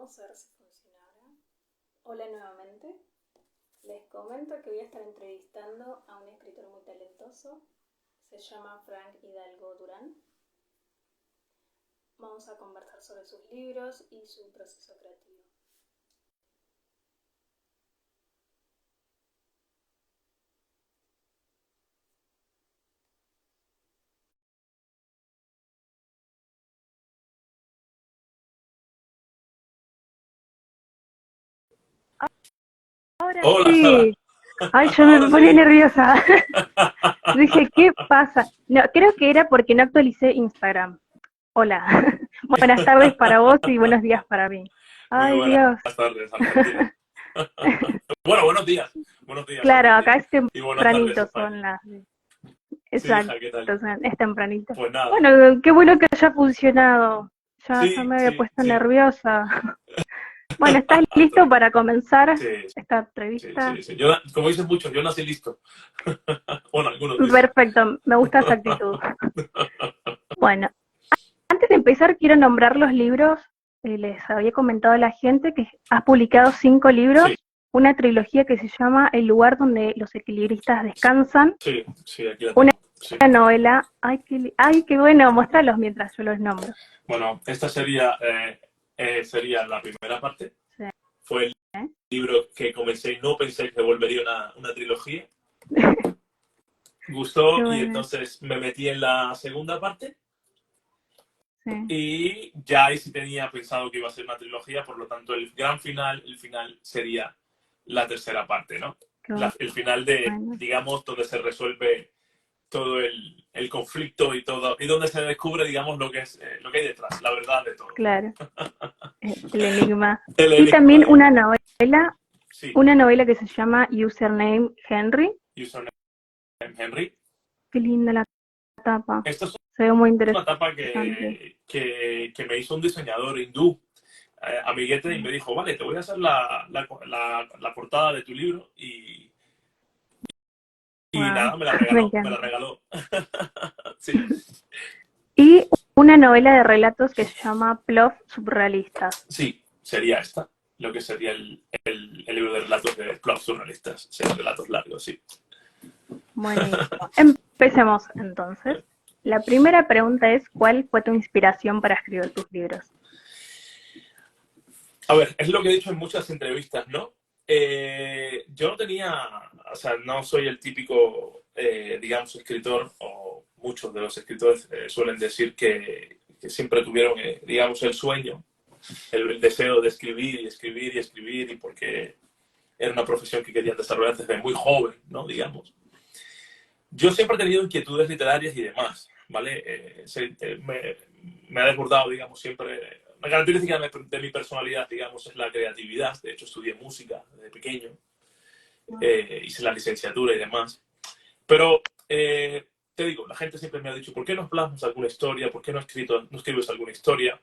Vamos a ver si funciona ahora. Hola nuevamente. Les comento que voy a estar entrevistando a un escritor muy talentoso. Se llama Frank Hidalgo Durán. Vamos a conversar sobre sus libros y su proceso creativo. Ahora Hola, Sara. sí. Ay, yo me Ahora ponía sí. nerviosa. Dije, ¿qué pasa? No, creo que era porque no actualicé Instagram. Hola. Buenas tardes para vos y buenos días para mí. Muy Ay, buenas Dios. tardes, Argentina. Bueno, buenos días. Buenos días, Claro, acá Argentina. es Y buenas tardes, tempranito, España. son las... Sí, Exacto, hija, ¿qué tal? es tempranito. Pues nada. Bueno, qué bueno que haya funcionado. Ya Sí, me había sí, puesto sí. nerviosa. Bueno, ¿estás listo para comenzar Sí, esta sí, entrevista? sí, sí. Como dicen muchos, yo nací listo. Bueno, algunos dicen. Perfecto, me gusta esa actitud. Bueno, antes de empezar, quiero nombrar los libros. Les había comentado a la gente que has publicado 5 Sí, libros, una trilogía que se llama El lugar donde los equilibristas descansan, sí, sí, aquí la una tengo. Sí. novela, ay, qué bueno, mostrarlos mientras yo los nombro. Bueno, esta sería la primera parte. Sí. Fue el libro que comencé y no pensé que volvería una trilogía. Qué Gustó y bueno, entonces me metí en la segunda parte sí, y ya ahí sí tenía pensado que iba a ser una trilogía, por lo tanto el final sería la tercera parte, ¿no? qué El final de, bueno, digamos, donde se resuelve todo el conflicto y todo, y donde se descubre, digamos, lo que es lo que hay detrás, la verdad de todo. claro, el enigma. El Y enigma, también digamos. Sí, una novela que se llama Username Henry. Username Henry. Qué linda la tapa, Esta es se ve muy una etapa interesante. que me hizo un diseñador hindú, amiguete, y me dijo, vale, te voy a hacer la portada de tu libro y Wow, nada, me la me regaló, me la encanta. regaló. Sí, Y una novela de relatos que se llama Plof Surrealistas. sí, sería esta, lo que sería el libro de relatos de Plot Surrealistas, serían relatos largos, sí. Buenísimo. Empecemos entonces. La primera pregunta es, ¿cuál fue tu inspiración para escribir tus libros? A ver, es lo que he dicho en muchas entrevistas, ¿no? Yo no tenía, o sea, no soy el típico, digamos, escritor, o muchos de los escritores suelen decir que siempre tuvieron, digamos, el sueño, el deseo de escribir y escribir y escribir, y porque era una profesión que querían desarrollar desde muy joven, ¿no? Digamos. Yo siempre he tenido inquietudes literarias y demás, ¿vale? Me ha desbordado, digamos, siempre. Una característica de mi personalidad, digamos, es la creatividad. De hecho, estudié música desde pequeño, hice la licenciatura y demás. Pero te digo, la gente siempre me ha dicho, ¿por qué no plasmas alguna historia? ¿Por qué no escribes alguna historia?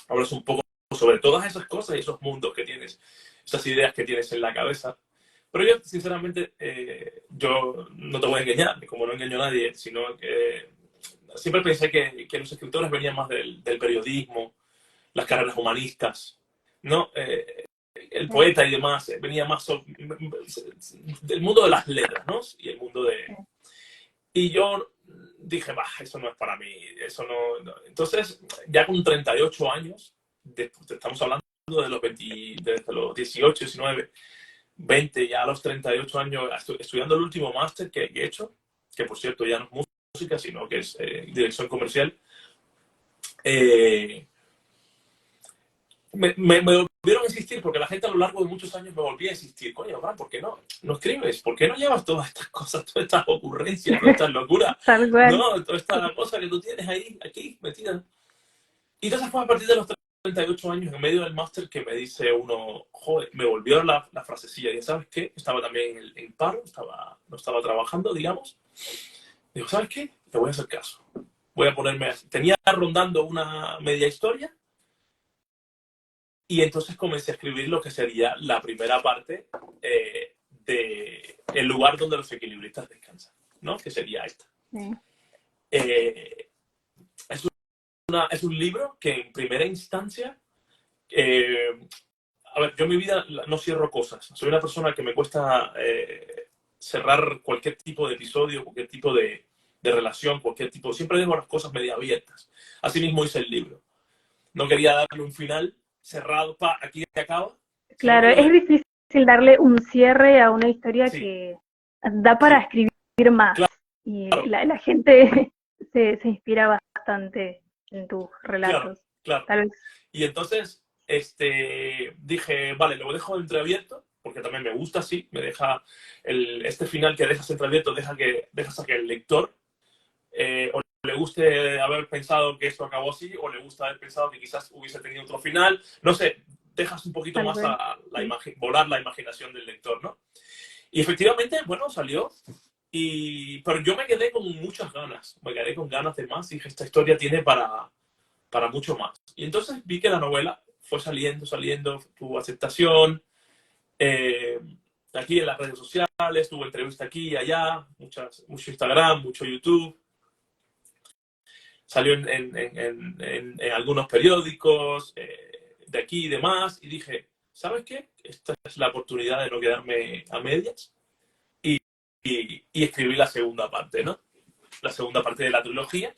Hablas un poco sobre todas esas cosas y esos mundos que tienes, esas ideas que tienes en la cabeza. Pero yo, sinceramente, yo no te voy a engañar, como no engaño a nadie, sino que siempre pensé que los escritores venían más del periodismo, las carreras humanistas, ¿no? El poeta y demás venía más del mundo de las letras, ¿no? Y el mundo de... Y yo dije, bah, eso no es para mí, eso no... Entonces, ya con 38 años, estamos hablando de los 20, desde los 18, 19, 20, ya a los 38 años, estudiando el último máster que he hecho, que por cierto ya no es música, sino que es dirección comercial, eh, me volvieron a insistir, porque la gente a lo largo de muchos años me volvía a insistir, coño, Abraham, ¿por qué no escribes? ¿Por qué no llevas todas estas cosas, todas estas ocurrencias, todas estas locuras, Tal cual. no? Toda esta cosa que tú tienes ahí, aquí, metida. Y entonces fue a partir de los 38 años, en medio del máster, que me dice uno, joder, me volvió la frasecilla, y ¿sabes qué? Estaba también en paro, no estaba trabajando, digamos. Digo, ¿sabes qué? Te voy a hacer caso. Voy a ponerme... Tenía rondando una media historia, y entonces comencé a escribir lo que sería la primera parte de El lugar donde los equilibristas descansan, ¿no? Que sería esta. Sí. Eh, es un libro que en primera instancia A ver, yo en mi vida no cierro cosas. Soy una persona que me cuesta cerrar cualquier tipo de episodio, cualquier tipo de relación, cualquier tipo. Siempre dejo las cosas medio abiertas. Así mismo hice el libro. No quería darle un final cerrado, aquí se acaba, sino que Claro, lo es dejé. difícil darle un cierre a una historia Sí, que da para sí, escribir más. claro, Y la gente se inspira bastante en tus claro, relatos. claro. Tal vez, Y entonces dije, vale, lo dejo entreabierto, porque también me gusta así, me deja este final que dejas entreabierto, dejas a que el lector o le guste haber pensado que esto acabó así, o le gusta haber pensado que quizás hubiese tenido otro final, no sé, dejas un poquito tal más vez. a Sí. volar la imaginación del lector, ¿no? Y efectivamente, bueno, salió, pero yo me quedé con muchas ganas, me quedé con ganas de más, y dije, esta historia tiene para mucho más. Y entonces vi que la novela fue saliendo, tuvo aceptación, eh, aquí en las redes sociales, tuvo entrevista aquí y allá, mucho Instagram, mucho YouTube, salió en algunos periódicos de aquí y demás, y dije, ¿sabes qué? Esta es la oportunidad de no quedarme a medias y escribí la segunda parte, ¿no? La segunda parte de la trilogía,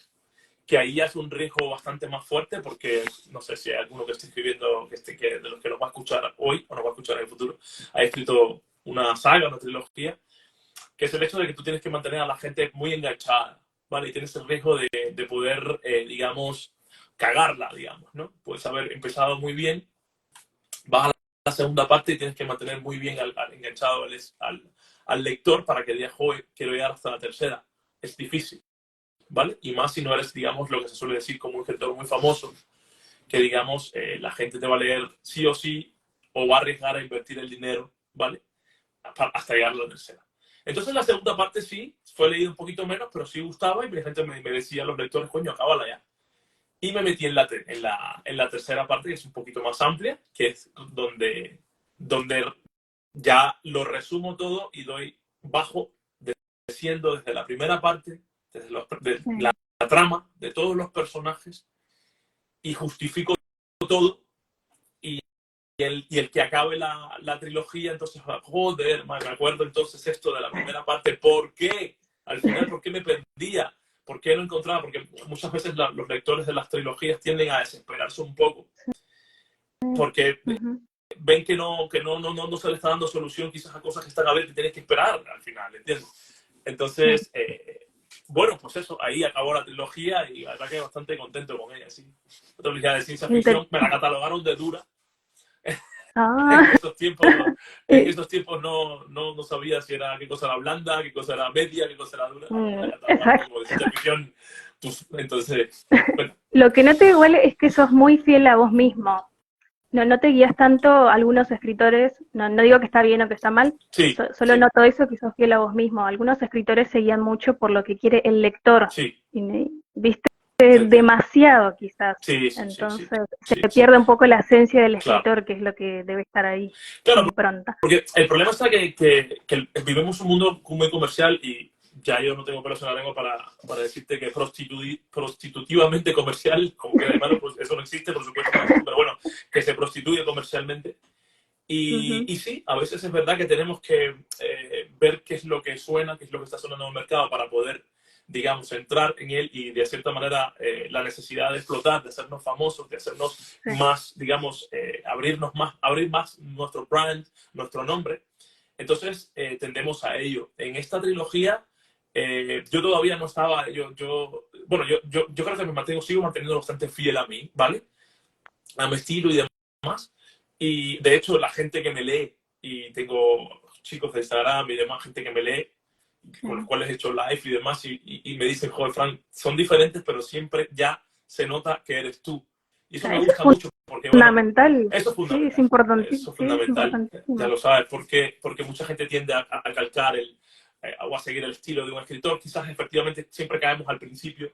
que ahí ya es un riesgo bastante más fuerte porque no sé si hay alguno que esté escribiendo, que de los que nos va a escuchar hoy o nos va a escuchar en el futuro, ha escrito una saga, una trilogía, que es el hecho de que tú tienes que mantener a la gente muy enganchada, ¿vale? Y tienes el riesgo de poder, digamos, cagarla, digamos, ¿no? Puedes haber empezado muy bien, vas a la segunda parte y tienes que mantener muy bien enganchado al lector para que diga, joder, quiero llegar hasta la tercera. Es difícil, ¿vale? Y más si no eres, digamos, lo que se suele decir como un escritor muy famoso, que, digamos, la gente te va a leer sí o sí o va a arriesgar a invertir el dinero, ¿vale? Hasta llegar a la tercera. Entonces la segunda parte sí, fue leído un poquito menos, pero sí gustaba y la gente me decía, los lectores, coño, acábala ya. Y me metí en la tercera parte, que es un poquito más amplia, que es donde ya lo resumo todo y bajo, desciendo desde la primera parte, de la trama de todos los personajes y justifico todo y el que acabe la trilogía, entonces, joder, me acuerdo entonces esto de la primera parte, ¿por qué? Al final, ¿por qué me perdía? ¿Por qué no encontraba? Porque muchas veces los lectores de las trilogías tienden a desesperarse un poco, porque Ujú. ven que no se le está dando solución quizás a cosas que están a ver que tienes que esperar al final, ¿entiendes? Sí. Entonces, bueno, pues eso, ahí acabó la trilogía y la verdad que bastante contento con ella, sí. La trilogía de ciencia Inter- ficción, me la catalogaron de dura. En ah, esos tiempos, en eh, esos tiempos no sabía si era qué cosa era blanda, qué cosa era media, qué cosa era dura. Me la catalogaron exacto. como de ciencia ficción. Pues, entonces, bueno, Lo que noto igual es que sos muy fiel a vos mismo. No te guías tanto a algunos escritores, no digo que está bien o que está mal, sí, solo sí, noto eso, que sos fiel a vos mismo. Algunos escritores se guían mucho por lo que quiere el lector, sí, viste entiendo. demasiado quizás, Sí, sí, sí, sí, entonces se sí, sí, pierde un poco la esencia del claro. escritor, que es lo que debe estar ahí, su Claro, impronta. porque el problema está que vivimos un mundo muy comercial y ya yo no tengo pelos en la lengua para decirte que prostitutivamente comercial, como queda de malo, pues eso no existe, por supuesto que no existe, pero bueno, que se prostituye comercialmente. Ujú. Y sí, a veces es verdad que tenemos que ver qué es lo que suena, qué es lo que está sonando en el mercado para poder, digamos, entrar en él y de cierta manera la necesidad de explotar, de hacernos famosos, de hacernos Sí. más, digamos, abrir más nuestro brand, nuestro nombre. Entonces tendemos a ello. En esta trilogía yo todavía no estaba, bueno, yo creo que sigo manteniendo bastante fiel a mí, ¿vale? A mi estilo y demás. Y de hecho, la gente que me lee, y tengo chicos de Instagram y demás, gente que me lee, con los Sí. cuales he hecho live y demás, y me dicen, joder, Frank, son diferentes, pero siempre ya se nota que eres tú. Y eso me Eso gusta mucho, porque es bueno, fundamental, eso es sí, es fundamental, ya importantísimo. lo sabes, porque mucha gente tiende a calcar o a seguir el estilo de un escritor. Quizás efectivamente siempre caemos al principio,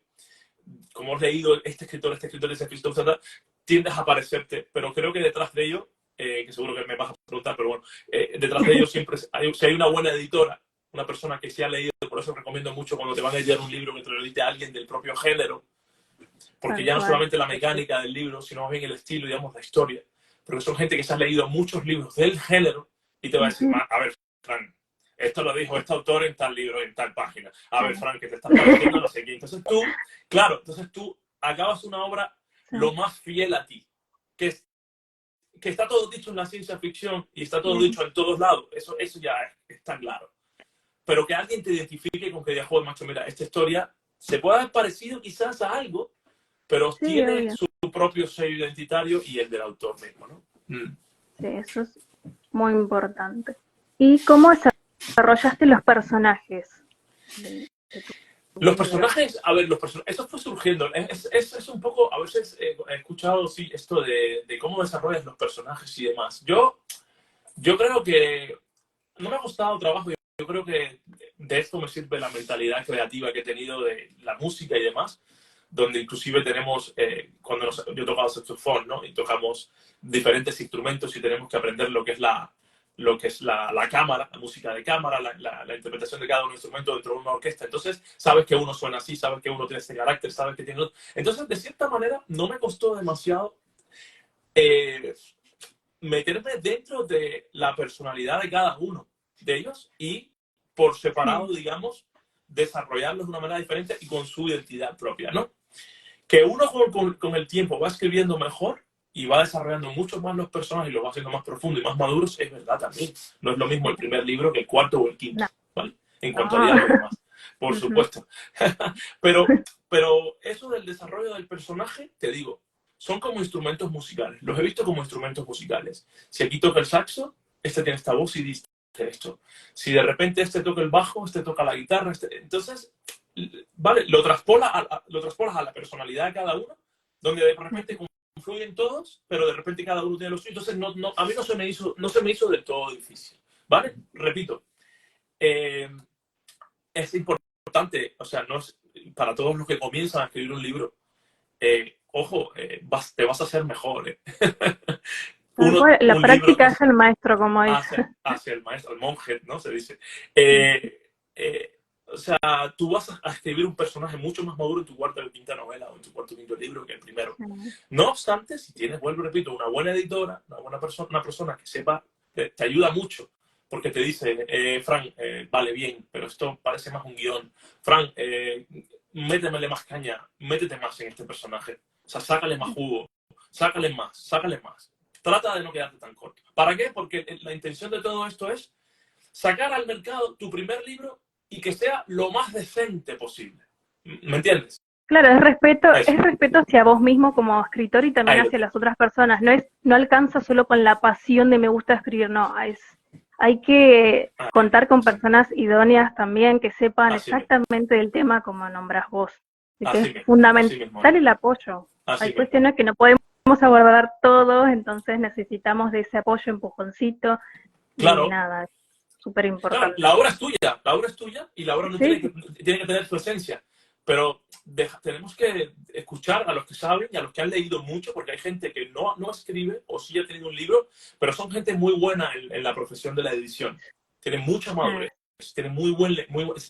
como has leído este escritor, ese escritor, tiendes a parecerte, pero creo que detrás de ello, que seguro que me vas a preguntar, pero bueno, detrás de ello siempre, si hay una buena editora, una persona que se ha leído, por eso recomiendo mucho cuando te van a editar un libro que te lo edite alguien del propio género, porque Tal ya no cual. solamente la Sí, sí. mecánica del libro, sino más bien el estilo, digamos, la historia. porque son gente que se ha leído muchos libros del género y te va a decir, a ver, Fran, esto lo dijo este autor en tal libro, en tal página. A ver, Fran, que te está pareciendo no sé qué. Entonces tú acabas una obra lo más fiel a ti, que está todo dicho en la ciencia ficción y está todo dicho en todos lados. Eso ya es tan claro. Pero que alguien te identifique con que diga, joder, macho, mira, esta historia se puede haber parecido quizás a algo, pero tiene su propio sello identitario y el del autor mismo, ¿no? Sí, eso es muy importante. ¿Y cómo desarrollaste los personajes? Los personajes, a ver, eso fue surgiendo. Es un poco, a veces he escuchado sí, esto de cómo desarrollas los personajes y demás. Yo creo que no me ha costado trabajo. Yo creo que de esto me sirve la mentalidad creativa que he tenido de la música y demás, donde inclusive tenemos, yo tocaba saxofón, ¿no? Y tocamos diferentes instrumentos y tenemos que aprender lo que es la cámara, la música de cámara, la interpretación de cada un instrumento dentro de una orquesta. Entonces, sabes que uno suena así, sabes que uno tiene este carácter, sabes que tiene otro. Entonces, de cierta manera, no me costó demasiado meterme dentro de la personalidad de cada uno de ellos y, por separado, digamos, desarrollarlos de una manera diferente y con su identidad propia, ¿no? Que uno con el tiempo va escribiendo mejor y va desarrollando mucho más los personajes y los va haciendo más profundos y más maduros, es verdad también. No es lo mismo el primer libro que el cuarto o el quinto, ¿vale? En cuanto a diálogo y demás, por supuesto. pero eso del desarrollo del personaje, te digo, son como instrumentos musicales. Los he visto como instrumentos musicales. Si aquí toca el saxo, este tiene esta voz y dice esto. Si de repente este toca el bajo, este toca la guitarra, entonces, vale, lo traspolas a la personalidad de cada uno, donde de repente confluyen todos, pero de repente cada uno tiene lo suyo. Entonces, a mí no se me hizo del todo difícil, ¿vale? Repito, es importante, o sea, no es, para todos los que comienzan a escribir un libro, ojo, te vas a hacer mejor. La práctica hace el maestro, como dice. Hacia el maestro, el monje, ¿no? Se dice. O sea, tú vas a escribir un personaje mucho más maduro en tu cuarta o quinta novela o en tu cuarto o quinto libro que el primero. No obstante, si tienes, vuelvo, repito, una buena editora, una persona que sepa, te ayuda mucho, porque te dice, Fran, vale bien, pero esto parece más un guión. Fran, métemele más caña, métete más en este personaje. O sea, sácale más jugo, sácale más. Trata de no quedarte tan corto. ¿Para qué? Porque la intención de todo esto es sacar al mercado tu primer libro y que sea lo más decente posible. ¿Me entiendes? Claro, es respeto hacia vos mismo como escritor y también hacia las otras personas. No alcanza solo con la pasión de me gusta escribir, no, hay que contar con personas idóneas también que sepan exactamente del tema como nombrás vos. Es fundamental el apoyo. Hay cuestiones que no podemos abordar todos, entonces necesitamos de ese apoyo, empujoncito. Claro. Y nada, es súper importante. Claro, la obra es tuya y la obra no tiene que tener su esencia. Pero tenemos que escuchar a los que saben y a los que han leído mucho, porque hay gente que no escribe o sí ha tenido un libro, pero son gente muy buena en la profesión de la edición. Tienen mucha madurez, tienen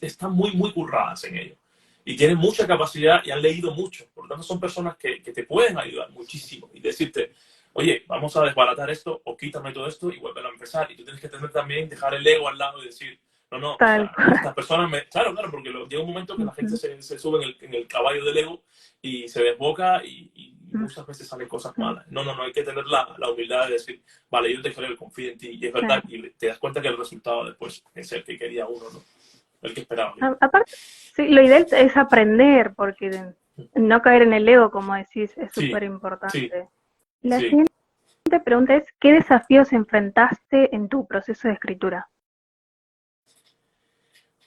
están muy curradas en ello. Y tienen mucha capacidad y han leído mucho. Por lo tanto, son personas que te pueden ayudar muchísimo y decirte, oye, vamos a desbaratar esto o quítame todo esto y vuelve a empezar. Y tú tienes que tener también, dejar el ego al lado y decir, no, o sea, estas personas Claro, porque llega un momento que la gente se sube en el caballo del ego y se desboca y muchas veces salen cosas malas. No, hay que tener la humildad de decir, vale, yo te creo, confío en ti, y es verdad, y te das cuenta que el resultado después es el que quería uno, ¿no? El que esperaba. Aparte, sí, lo ideal es aprender, porque no caer en el ego, como decís, es súper importante. La siguiente pregunta es, ¿qué desafíos enfrentaste en tu proceso de escritura?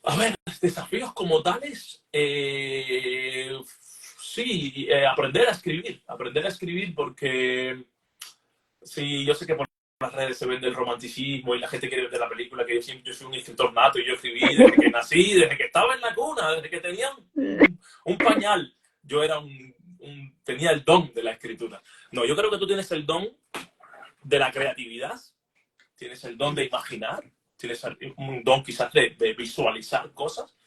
A ver, desafíos como tales, aprender a escribir porque sí, yo sé que por las redes se vende el romanticismo y la gente quiere ver la película que yo soy un escritor nato y yo escribí desde que nací, desde que estaba en la cuna, desde que tenía un pañal, yo tenía el don de la escritura. No, yo creo que tú tienes el don de la creatividad, tienes el don de imaginar, tienes un don quizás de visualizar cosas,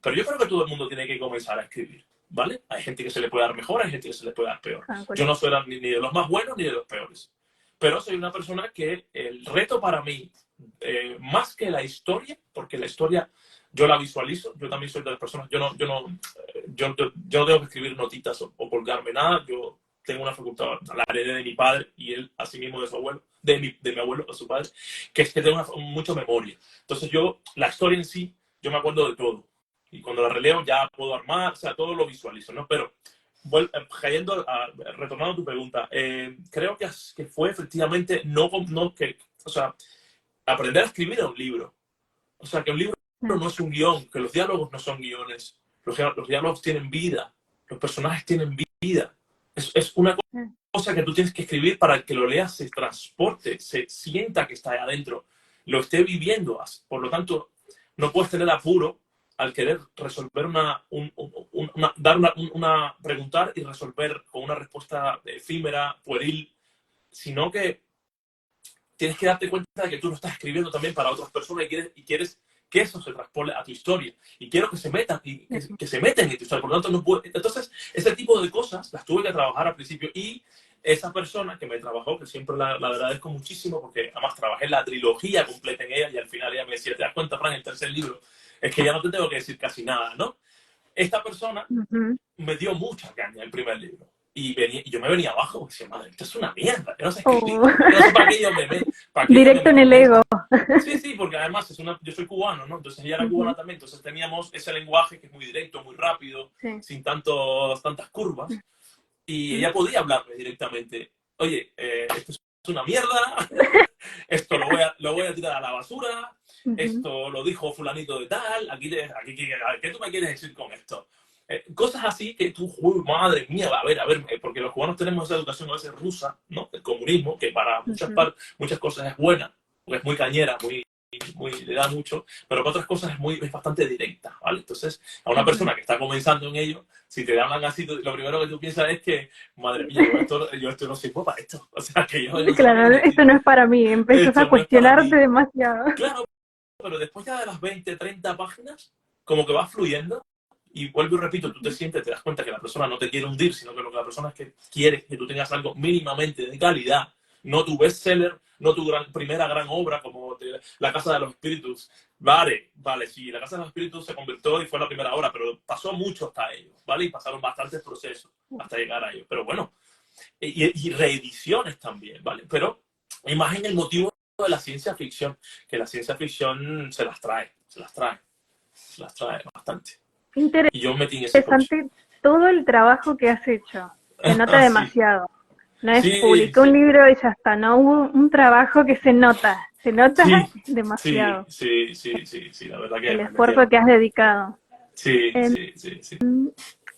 pero yo creo que todo el mundo tiene que comenzar a escribir, ¿vale? Hay gente que se le puede dar mejor, hay gente que se le puede dar peor. Yo no soy ni de los más buenos ni de los peores, Pero soy una persona que el reto para mí, más que la historia, porque la historia yo la visualizo, yo también soy de las personas, yo no tengo que escribir notitas o colgarme nada, yo tengo una facultad, la heredé de mi padre y él asimismo de su abuelo, de mi abuelo, de su padre, que es que tengo mucha memoria. Entonces yo, la historia en sí, yo me acuerdo de todo. Y cuando la releo ya puedo armar, o sea, todo lo visualizo, ¿no? Pero retornando a tu pregunta, creo que fue efectivamente o sea, aprender a escribir a un libro. O sea, que un libro no es un guión, que los diálogos no son guiones. Los diálogos tienen vida, los personajes tienen vida. Es una cosa que tú tienes que escribir para que lo leas, se transporte, se sienta que está ahí adentro, lo esté viviendo. Por lo tanto, no puedes tener apuro al querer resolver preguntar y resolver con una respuesta efímera, pueril, sino que tienes que darte cuenta de que tú lo estás escribiendo también para otras personas y quieres que eso se transpole a tu historia. Y quiero que se metan, que se metan en tu historia. Por lo tanto, no puedo. Entonces, ese tipo de cosas las tuve que trabajar al principio. Y esa persona que me trabajó, que siempre la agradezco muchísimo, porque además trabajé la trilogía completa en ella y al final ella me decía, ¿te das cuenta, Fran, el tercer libro? Es que ya no te tengo que decir casi nada, ¿no? Esta persona me dio mucha caña el primer libro. Y yo me venía abajo y decía, madre, esto es una mierda, yo no sé escribir, yo no sé para qué yo me meto. Directo en el ego. Sí, sí, porque además yo soy cubano, ¿no? Entonces ella era cubana también, entonces teníamos ese lenguaje que es muy directo, muy rápido, sin tantas curvas, y ella podía hablarme directamente. Oye, esto es una mierda, esto lo voy a tirar a la basura, esto lo dijo fulanito de tal, ¿qué tú me quieres decir con esto? Cosas así que tú, madre mía, a ver, porque los cubanos tenemos esa educación a veces rusa, ¿no? El comunismo, que para muchas cosas es buena, porque es muy cañera, le da mucho, pero para otras cosas es bastante directa, ¿vale? Entonces, a una persona que está comenzando en ello, si te hablan así, lo primero que tú piensas es que, madre mía, yo esto no sirvo para esto. O sea, que yo claro, esto no es para mí, empiezas a cuestionarte demasiado. Claro, pero después ya de las 20, 30 páginas, como que va fluyendo. Y vuelvo y repito, tú te sientes, te das cuenta que la persona no te quiere hundir, sino que lo que la persona es que quiere que tú tengas algo mínimamente de calidad, no tu bestseller, no tu primera gran obra como La Casa de los Espíritus. Vale, sí, La Casa de los Espíritus se convirtió y fue la primera obra, pero pasó mucho hasta ello, ¿vale? Y pasaron bastantes procesos hasta llegar a ello. Pero bueno, y reediciones también, ¿vale? Pero imagina el motivo de la ciencia ficción, que la ciencia ficción se las trae bastante. Y yo metí en ese Interesante todo el trabajo que has hecho. Se nota demasiado. No es publicó un libro y ya está. No hubo un trabajo que se nota demasiado. Sí, la verdad que el esfuerzo que has dedicado. Sí.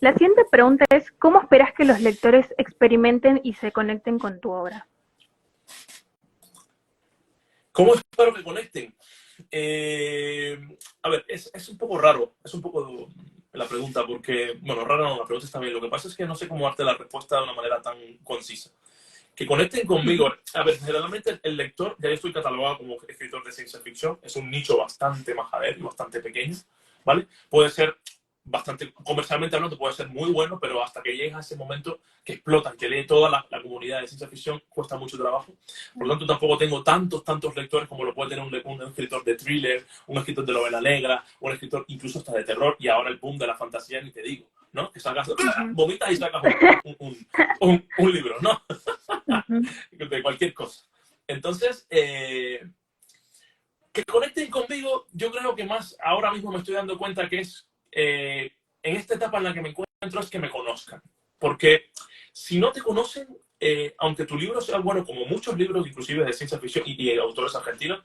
La siguiente pregunta es, ¿cómo esperas que los lectores experimenten y se conecten con tu obra? ¿Cómo espero que conecten? A ver, es un poco raro, es un poco la pregunta, porque, bueno, rara no, la pregunta está bien. Lo que pasa es que no sé cómo darte la respuesta de una manera tan concisa. Que conecten conmigo. A ver, generalmente el lector, ya yo estoy catalogado como escritor de ciencia ficción, es un nicho bastante majadero y bastante pequeño, ¿vale? Puede ser bastante, comercialmente hablando, puede ser muy bueno, pero hasta que llegues a ese momento que explotan, que lee toda la comunidad de ciencia ficción, cuesta mucho trabajo. Por lo tanto, tampoco tengo tantos lectores como lo puede tener un escritor de thriller, un escritor de novela negra, un escritor incluso hasta de terror, y ahora el boom de la fantasía, ni te digo, ¿no? Que sacas, vomitas y sacas un libro, ¿no? De cualquier cosa. Entonces, que conecten conmigo, yo creo que más ahora mismo me estoy dando cuenta que es en esta etapa en la que me encuentro es que me conozcan. Porque si no te conocen, aunque tu libro sea bueno, como muchos libros, inclusive de ciencia ficción y autores argentinos,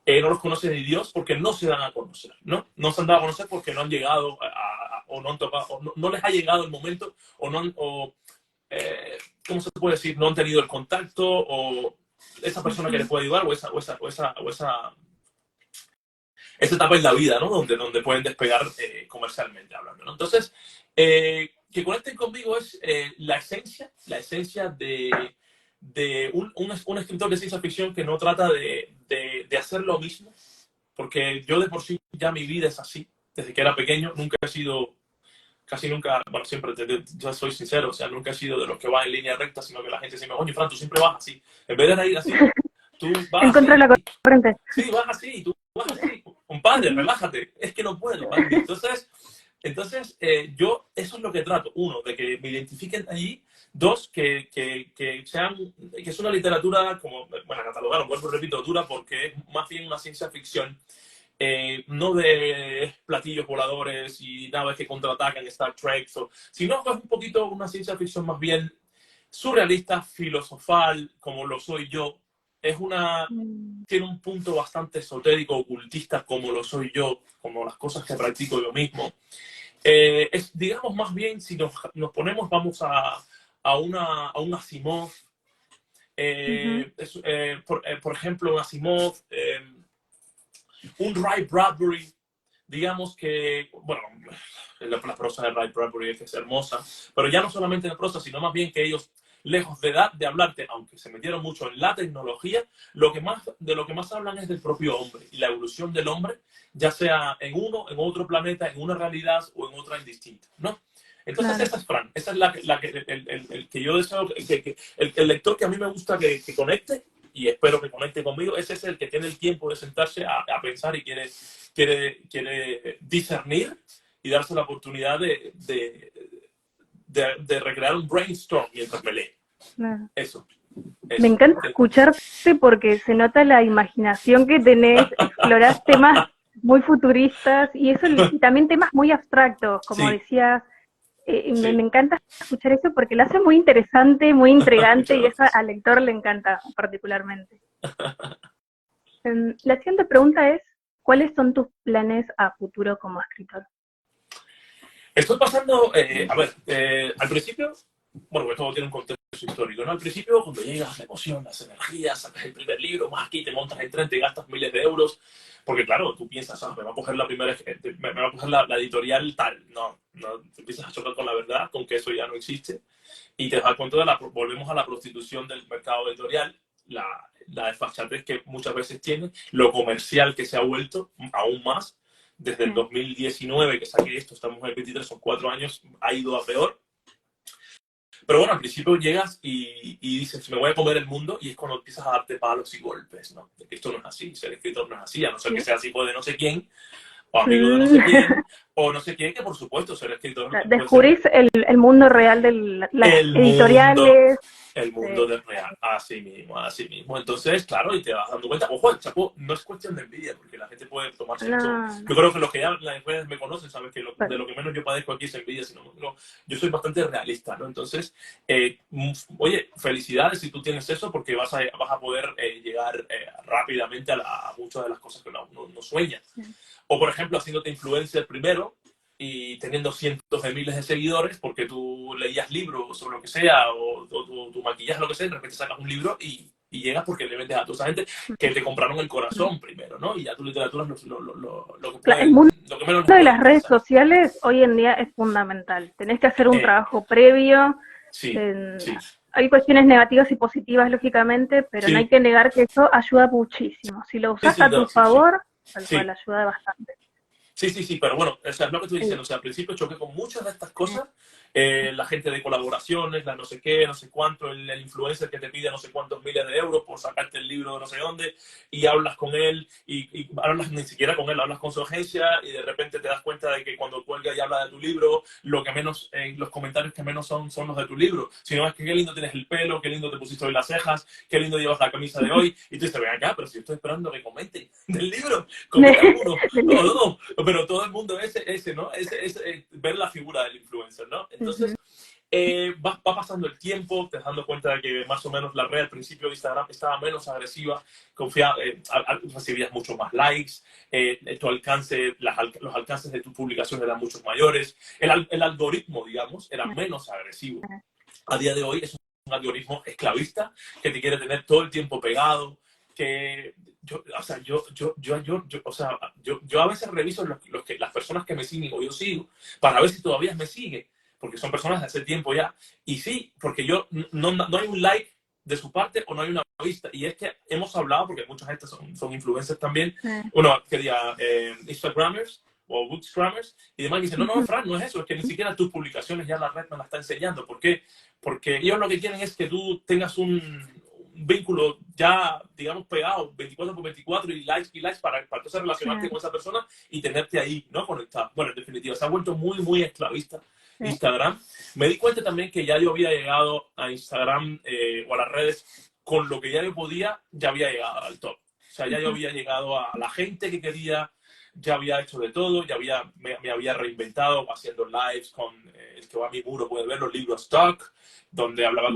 no los conoce ni Dios porque no se dan a conocer, ¿no? No se han dado a conocer porque no han llegado o no han tocado, o no les ha llegado el momento, o no han, ¿cómo se puede decir? No han tenido el contacto, o esa persona que les puede ayudar, o esa etapa en la vida, ¿no? Donde pueden despegar comercialmente hablando, ¿no? Entonces, que conecten conmigo es la esencia de un escritor de ciencia ficción que no trata de hacer lo mismo, porque yo de por sí ya mi vida es así. Desde que era pequeño nunca he sido casi nunca, bueno, siempre, yo soy sincero, o sea, nunca he sido de los que van en línea recta, sino que la gente siempre, oye, Fran, tú siempre vas así. En vez de ir así, tú En vas contra de así. la corriente. Sí, vas así, tú vas así. Compadre, relájate. Es que no puedo, Andy. Entonces yo eso es lo que trato. Uno, de que me identifiquen allí. Dos, que sean, que es una literatura, como, bueno, catalogaron, vuelvo y repito, dura porque es más bien una ciencia ficción. No de platillos voladores y naves que contraatacan Star Trek, sino que es un poquito una ciencia ficción más bien surrealista, filosofal, como lo soy yo. Tiene un punto bastante esotérico, ocultista, como lo soy yo, como las cosas que practico yo mismo. Digamos, más bien, si nos ponemos, vamos a un Asimov. Por ejemplo, un Asimov, un Ray Bradbury, digamos que, bueno, la prosa de Ray Bradbury es hermosa, pero ya no solamente en prosa, sino más bien que ellos, lejos de hablarte, aunque se metieron mucho en la tecnología, de lo que más hablan es del propio hombre y la evolución del hombre, ya sea en otro planeta, en una realidad o en otra indistinta, ¿no? Entonces, Claro. esa es Fran, esa es el que yo deseo, el lector que a mí me gusta que conecte, y espero que conecte conmigo, ese es el que tiene el tiempo de sentarse a pensar y quiere discernir y darse la oportunidad de recrear un brainstorm mientras me lee. Claro. Eso. Me encanta escucharte porque se nota la imaginación que tenés, explorás temas muy futuristas y eso, y también temas muy abstractos, como Sí, decías. sí. Me encanta escuchar eso porque lo hace muy interesante, muy intrigante Muchas y eso gracias. al lector le encanta particularmente. La siguiente pregunta es, ¿cuáles son tus planes a futuro como escritor? Estoy pasando, a ver, al principio, bueno, pues todo tiene un contexto histórico, ¿no? Al principio, cuando llegas, la emoción, las energías, sacas el primer libro, más aquí, te montas el tren, te gastas miles de euros, porque claro, tú piensas, me va a coger me va a coger la editorial tal, no, te empiezas a chocar con la verdad, con que eso ya no existe, y te das cuenta volvemos a la prostitución del mercado editorial, la desfachatez que muchas veces tiene, lo comercial que se ha vuelto aún más, desde el 2019 que saqué esto, estamos en el 23, son 4 años, ha ido a peor. Pero bueno, al principio llegas y dices, me voy a comer el mundo, y es cuando empiezas a darte palos y golpes, ¿no? De que esto no es así, ser escritor no es así, a no ser que sea hijo de no sé quién, o amigo de no sé quién, o no sé quién, que por supuesto ser escritor puede ser Descubrís el mundo real de las el mundo, editoriales. el mundo del real, así mismo, así mismo. Entonces, claro, y te vas dando cuenta, ojo, chapo, no es cuestión de envidia, porque la gente puede tomarse esto. No. Yo creo que los que ya las redes me conocen saben que de lo que menos yo padezco aquí es envidia, sino yo soy bastante realista, ¿no? Entonces, oye, felicidades si tú tienes eso, porque vas a poder llegar rápidamente a muchas de las cosas que uno sueña. O, por ejemplo, haciéndote influencer primero, y teniendo cientos de miles de seguidores porque tú leías libros o lo que sea, o tu maquillaje, lo que sea, y de repente sacas un libro y llegas porque le vendes a toda esa gente que te compraron el corazón primero, ¿no? Y ya tu literatura es El mundo lo que menos les de pueden las redes pensar. sociales hoy en día es fundamental. Tenés que hacer un trabajo previo. Sí, sí. Hay cuestiones negativas y positivas, lógicamente, pero no hay Sí, que negar que eso ayuda muchísimo. Si lo usás a tu favor, tal cual, sí. ayuda bastante. Sí, pero bueno, o sea, es lo que estoy diciendo, o sea, al principio choqué con muchas de estas cosas, la gente de colaboraciones, la no sé qué, no sé cuánto, el influencer que te pide no sé cuántos miles de euros por sacarte el libro de no sé dónde, y hablas con él, y hablas ni siquiera con él, hablas con su agencia, y de repente te das cuenta de que cuando cuelga y habla de tu libro, lo que menos, los comentarios que menos son los de tu libro, sino es que qué lindo tienes el pelo, qué lindo te pusiste hoy las cejas, qué lindo llevas la camisa de hoy, y tú dices, ven acá, pero si yo estoy esperando que comenten del libro, comenta uno, no, pero todo el mundo ese ¿no? Ver la figura del influencer, ¿no? Entonces, va pasando el tiempo, te das dando cuenta de que más o menos la red al principio de Instagram estaba menos agresiva, recibías mucho más likes, tu alcance, los alcances de tu publicación eran mucho mayores, el algoritmo, digamos, era menos agresivo. A día de hoy es un algoritmo esclavista que te quiere tener todo el tiempo pegado, que yo a veces reviso las personas que me siguen o yo sigo para ver si todavía me siguen, porque son personas de hace tiempo ya. Y sí, porque no hay un like de su parte o no hay una vista. Y es que hemos hablado, porque muchas de estas son influencers también, uno que diga Instagramers o Bookscrammers y demás, y dicen, no, Fran, no es eso, es que ni siquiera tus publicaciones ya la red me la está enseñando. ¿Por qué? Porque ellos lo que quieren es que tú tengas un vínculo ya, digamos, pegado 24/24 y likes para entonces relacionarte con esa persona y tenerte ahí, ¿no? Conectado. Bueno, en definitiva, se ha vuelto muy, muy esclavista Instagram. Me di cuenta también que ya yo había llegado a Instagram o a las redes con lo que ya yo podía, ya había llegado al top. O sea, ya yo había llegado a la gente que quería, ya había hecho de todo, ya me había reinventado haciendo lives con el que va a mi muro, puede ver los libros Stock, donde hablaba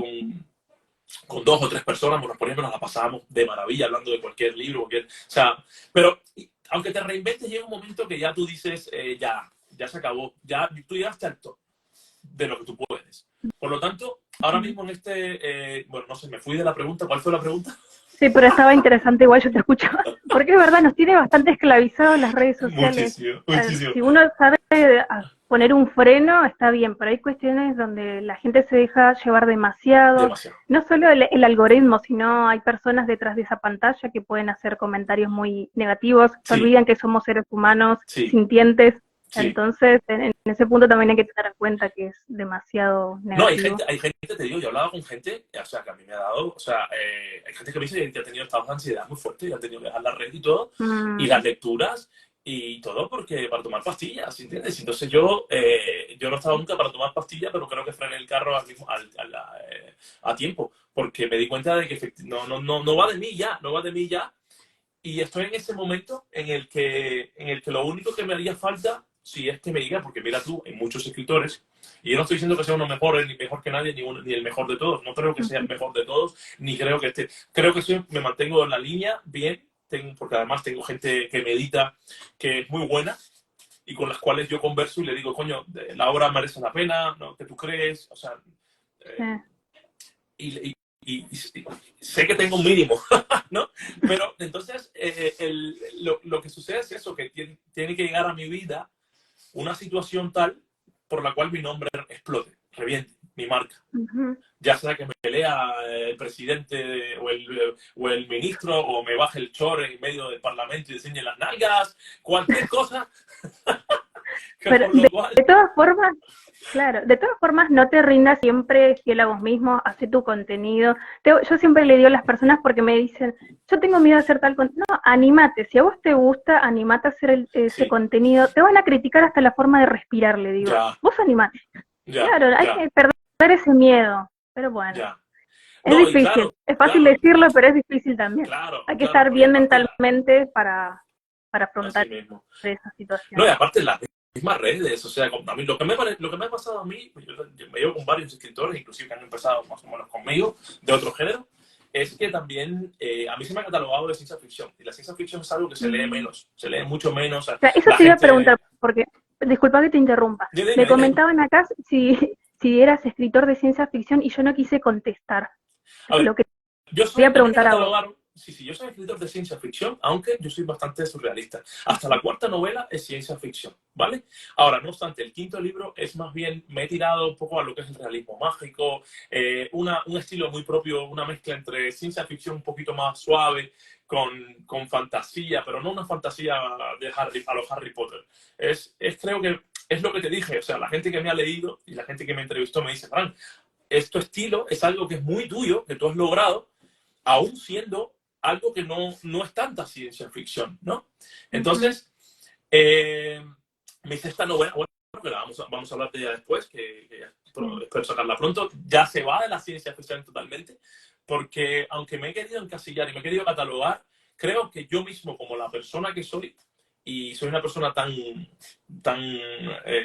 con 2 o 3 personas, bueno, por ejemplo, nos la pasábamos de maravilla hablando de cualquier libro, o sea, pero aunque te reinventes, llega un momento que ya tú dices, ya se acabó, ya tú llegaste al top de lo que tú puedes. Por lo tanto, ahora mismo en bueno, no sé, me fui de la pregunta. ¿Cuál fue la pregunta? Sí, pero estaba interesante, igual yo te escucho. Porque es verdad, nos tiene bastante esclavizados las redes sociales. Muchísimo, muchísimo. Si uno sabe poner un freno, está bien, pero hay cuestiones donde la gente se deja llevar demasiado. No solo el algoritmo, sino hay personas detrás de esa pantalla que pueden hacer comentarios muy negativos. Se olvidan que somos seres humanos sintientes. Sí. Entonces, en ese punto también hay que tener en cuenta que es demasiado negativo. No, hay gente, te digo, yo he hablado con gente, o sea, que a mí me ha dado, o sea, hay gente que me dice que ha tenido estados de ansiedad muy fuertes y ha tenido que dejar la red y todo, y las lecturas y todo porque para tomar pastillas, ¿entiendes? Entonces yo no he estado nunca para tomar pastillas, pero creo que frené el carro a tiempo, porque me di cuenta de que no va de mí ya, no va de mí ya, y estoy en ese momento en el que lo único que me haría falta, si es que me diga, porque mira tú, hay muchos escritores, y yo no estoy diciendo que sea uno mejor, ni mejor que nadie, ni el mejor de todos, no creo que sea el mejor de todos, ni creo que creo que me mantengo en la línea bien, porque además tengo gente que me edita, que es muy buena, y con las cuales yo converso y le digo, coño, la obra merece la pena, ¿no? ¿Qué tú crees? O sea, y sé que tengo un mínimo, ¿no? Pero entonces lo que sucede es eso, que tiene que llegar a mi vida una situación tal por la cual mi nombre explote, reviente, mi marca. Ya sea que me lea el presidente o el ministro, o me baje el chor en medio del parlamento y enseñe las nalgas, cualquier cosa. Pero de todas formas, claro, de todas formas no te rindas, siempre fiel a vos mismo, hace tu contenido. Yo siempre le digo a las personas porque me dicen, yo tengo miedo de hacer tal contenido. No, anímate, si a vos te gusta, anímate a hacer ese contenido. Te van a criticar hasta la forma de respirar, le digo. Vos animate. Claro, hay que perder ese miedo, pero bueno. Es difícil, claro, es fácil decirlo, pero es difícil también. Hay que estar bien mentalmente para afrontar esa situación. No, y aparte las mismas redes, o sea, a mí, lo que me ha pasado a mí, yo me llevo con varios escritores, inclusive que han empezado más o menos conmigo, de otro género, es que también a mí se me ha catalogado de ciencia ficción, y la ciencia ficción es algo que se lee menos, se lee mucho menos. O sea, eso te iba a preguntar, porque, disculpa que te interrumpa, me comentaban acá si eras escritor de ciencia ficción y yo no quise contestar. A ver, lo que yo voy a preguntar a vos. Sí, yo soy escritor de ciencia ficción, aunque yo soy bastante surrealista. Hasta la 4ª novela es ciencia ficción, ¿vale? Ahora, no obstante, el 5º libro es más bien, me he tirado un poco a lo que es el realismo mágico, un estilo muy propio, una mezcla entre ciencia ficción un poquito más suave, con fantasía, pero no una fantasía a los Harry Potter. Creo que es lo que te dije, o sea, la gente que me ha leído y la gente que me entrevistó me dice, Fran, este estilo es algo que es muy tuyo, que tú has logrado, aún siendo algo que no es tanta ciencia ficción, ¿no? Entonces, me hice esta novela, bueno, que vamos a hablar de ella después, que espero sacarla pronto, ya se va de la ciencia ficción totalmente, porque aunque me he querido encasillar y me he querido catalogar, creo que yo mismo, como la persona que soy, y soy una persona tan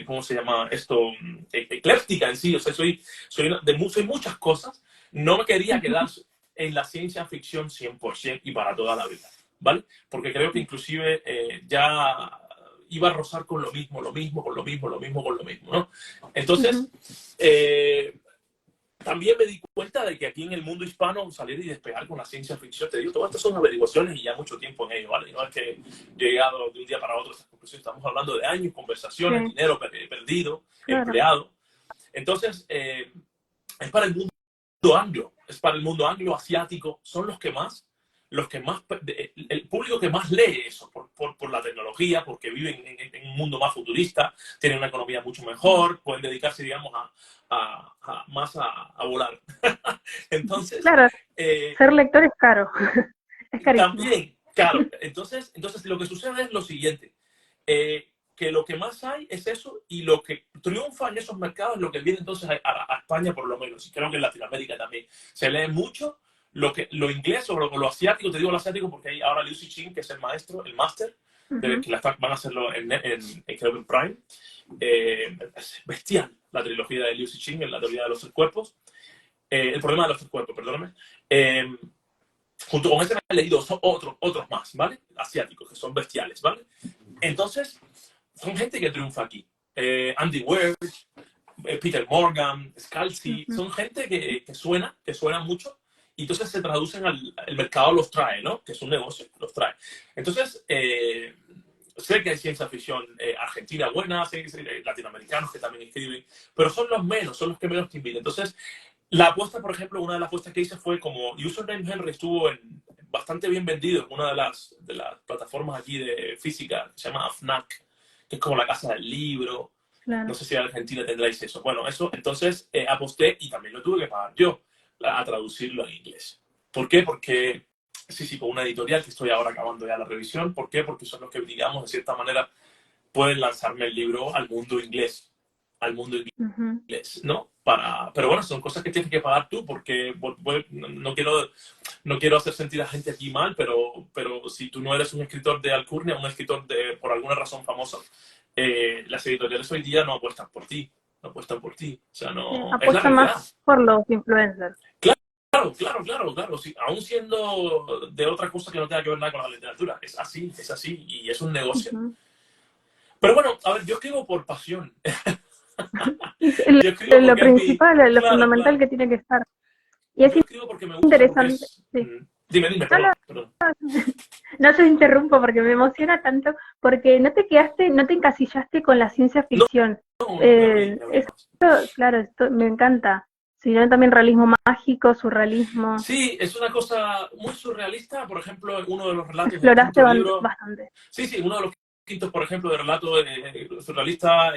¿cómo se llama esto? Ecléptica en sí, o sea, soy muchas cosas, no me quería quedar en la ciencia ficción 100% y para toda la vida, ¿vale? Porque creo que inclusive ya iba a rozar con lo mismo, ¿no? Entonces, también me di cuenta de que aquí en el mundo hispano salir y despegar con la ciencia ficción, te digo, todas estas son averiguaciones y ya mucho tiempo en ello, ¿vale? No es que yo he llegado de un día para otro a estas conclusiones, estamos hablando de años, conversaciones, dinero perdido, empleado. Entonces, es para el mundo anglo, asiático, son los que más, los que más, el público que más lee eso, por la tecnología, porque viven en un mundo más futurista, tienen una economía mucho mejor, pueden dedicarse, digamos, más a volar. Entonces, Claro, ser lector es caro, es carísimo. también, claro, entonces lo que sucede es lo siguiente, que lo que más hay es eso, y lo que triunfa en esos mercados es lo que viene entonces a España por lo menos, y creo que en Latinoamérica también. Se lee mucho lo inglés o lo asiático, te digo lo asiático porque hay ahora Liu Cixin, que es el maestro, el máster, que van a hacerlo creo que en Prime. Es bestial la trilogía de Liu Cixin, en la teoría de los tres cuerpos. El problema de los tres cuerpos, perdóname. Junto con ese me he leído otros más, ¿vale? Asiáticos, que son bestiales, ¿vale? Entonces, son gente que triunfa aquí. Andy Weir, Peter Morgan, Scalzi, son gente que suena mucho, y entonces se traducen el mercado, los trae, ¿no? Que es un negocio, los trae. Entonces, sé que hay ciencia ficción argentina buena, sé latinoamericanos que también escriben, pero son los menos, son los que menos te invitan. Entonces, la apuesta, por ejemplo, una de las apuestas que hice fue como Username Henry estuvo bastante bien vendido en una de las plataformas aquí de física, que se llama FNAC, que es como la casa del libro. Claro. No sé si en Argentina tendráis eso. Bueno, eso, entonces aposté, y también lo tuve que pagar yo, a traducirlo en inglés. ¿Por qué? Porque, sí, con una editorial que estoy ahora acabando ya la revisión. ¿Por qué? Porque son los que, digamos, de cierta manera, pueden lanzarme el libro al mundo inglés. Al mundo inglés, ¿no? Pero bueno, son cosas que tienes que pagar tú, porque no quiero hacer sentir a gente aquí mal, pero si tú no eres un escritor de alcurnia, un escritor por alguna razón famosa, las editoriales hoy día no apuestan por ti. No apuestan por ti. O sea, no. Apuestan más por los influencers. Claro. Sí, aún siendo de otra cosa que no tenga que ver nada con la literatura. Es así, y es un negocio. Pero bueno, a ver, yo escribo por pasión. Lo principal, lo fundamental que tiene que estar. Y es porque me gusta, interesante. Sí. Dime, perdón. No te interrumpo porque me emociona tanto, porque no te encasillaste con la ciencia ficción. Claro, esto me encanta. Sino también realismo mágico, surrealismo. Sí, es una cosa muy surrealista. Por ejemplo, uno de los relatos exploraste bastante. Sí, uno de los quintos, por ejemplo, de relato surrealista,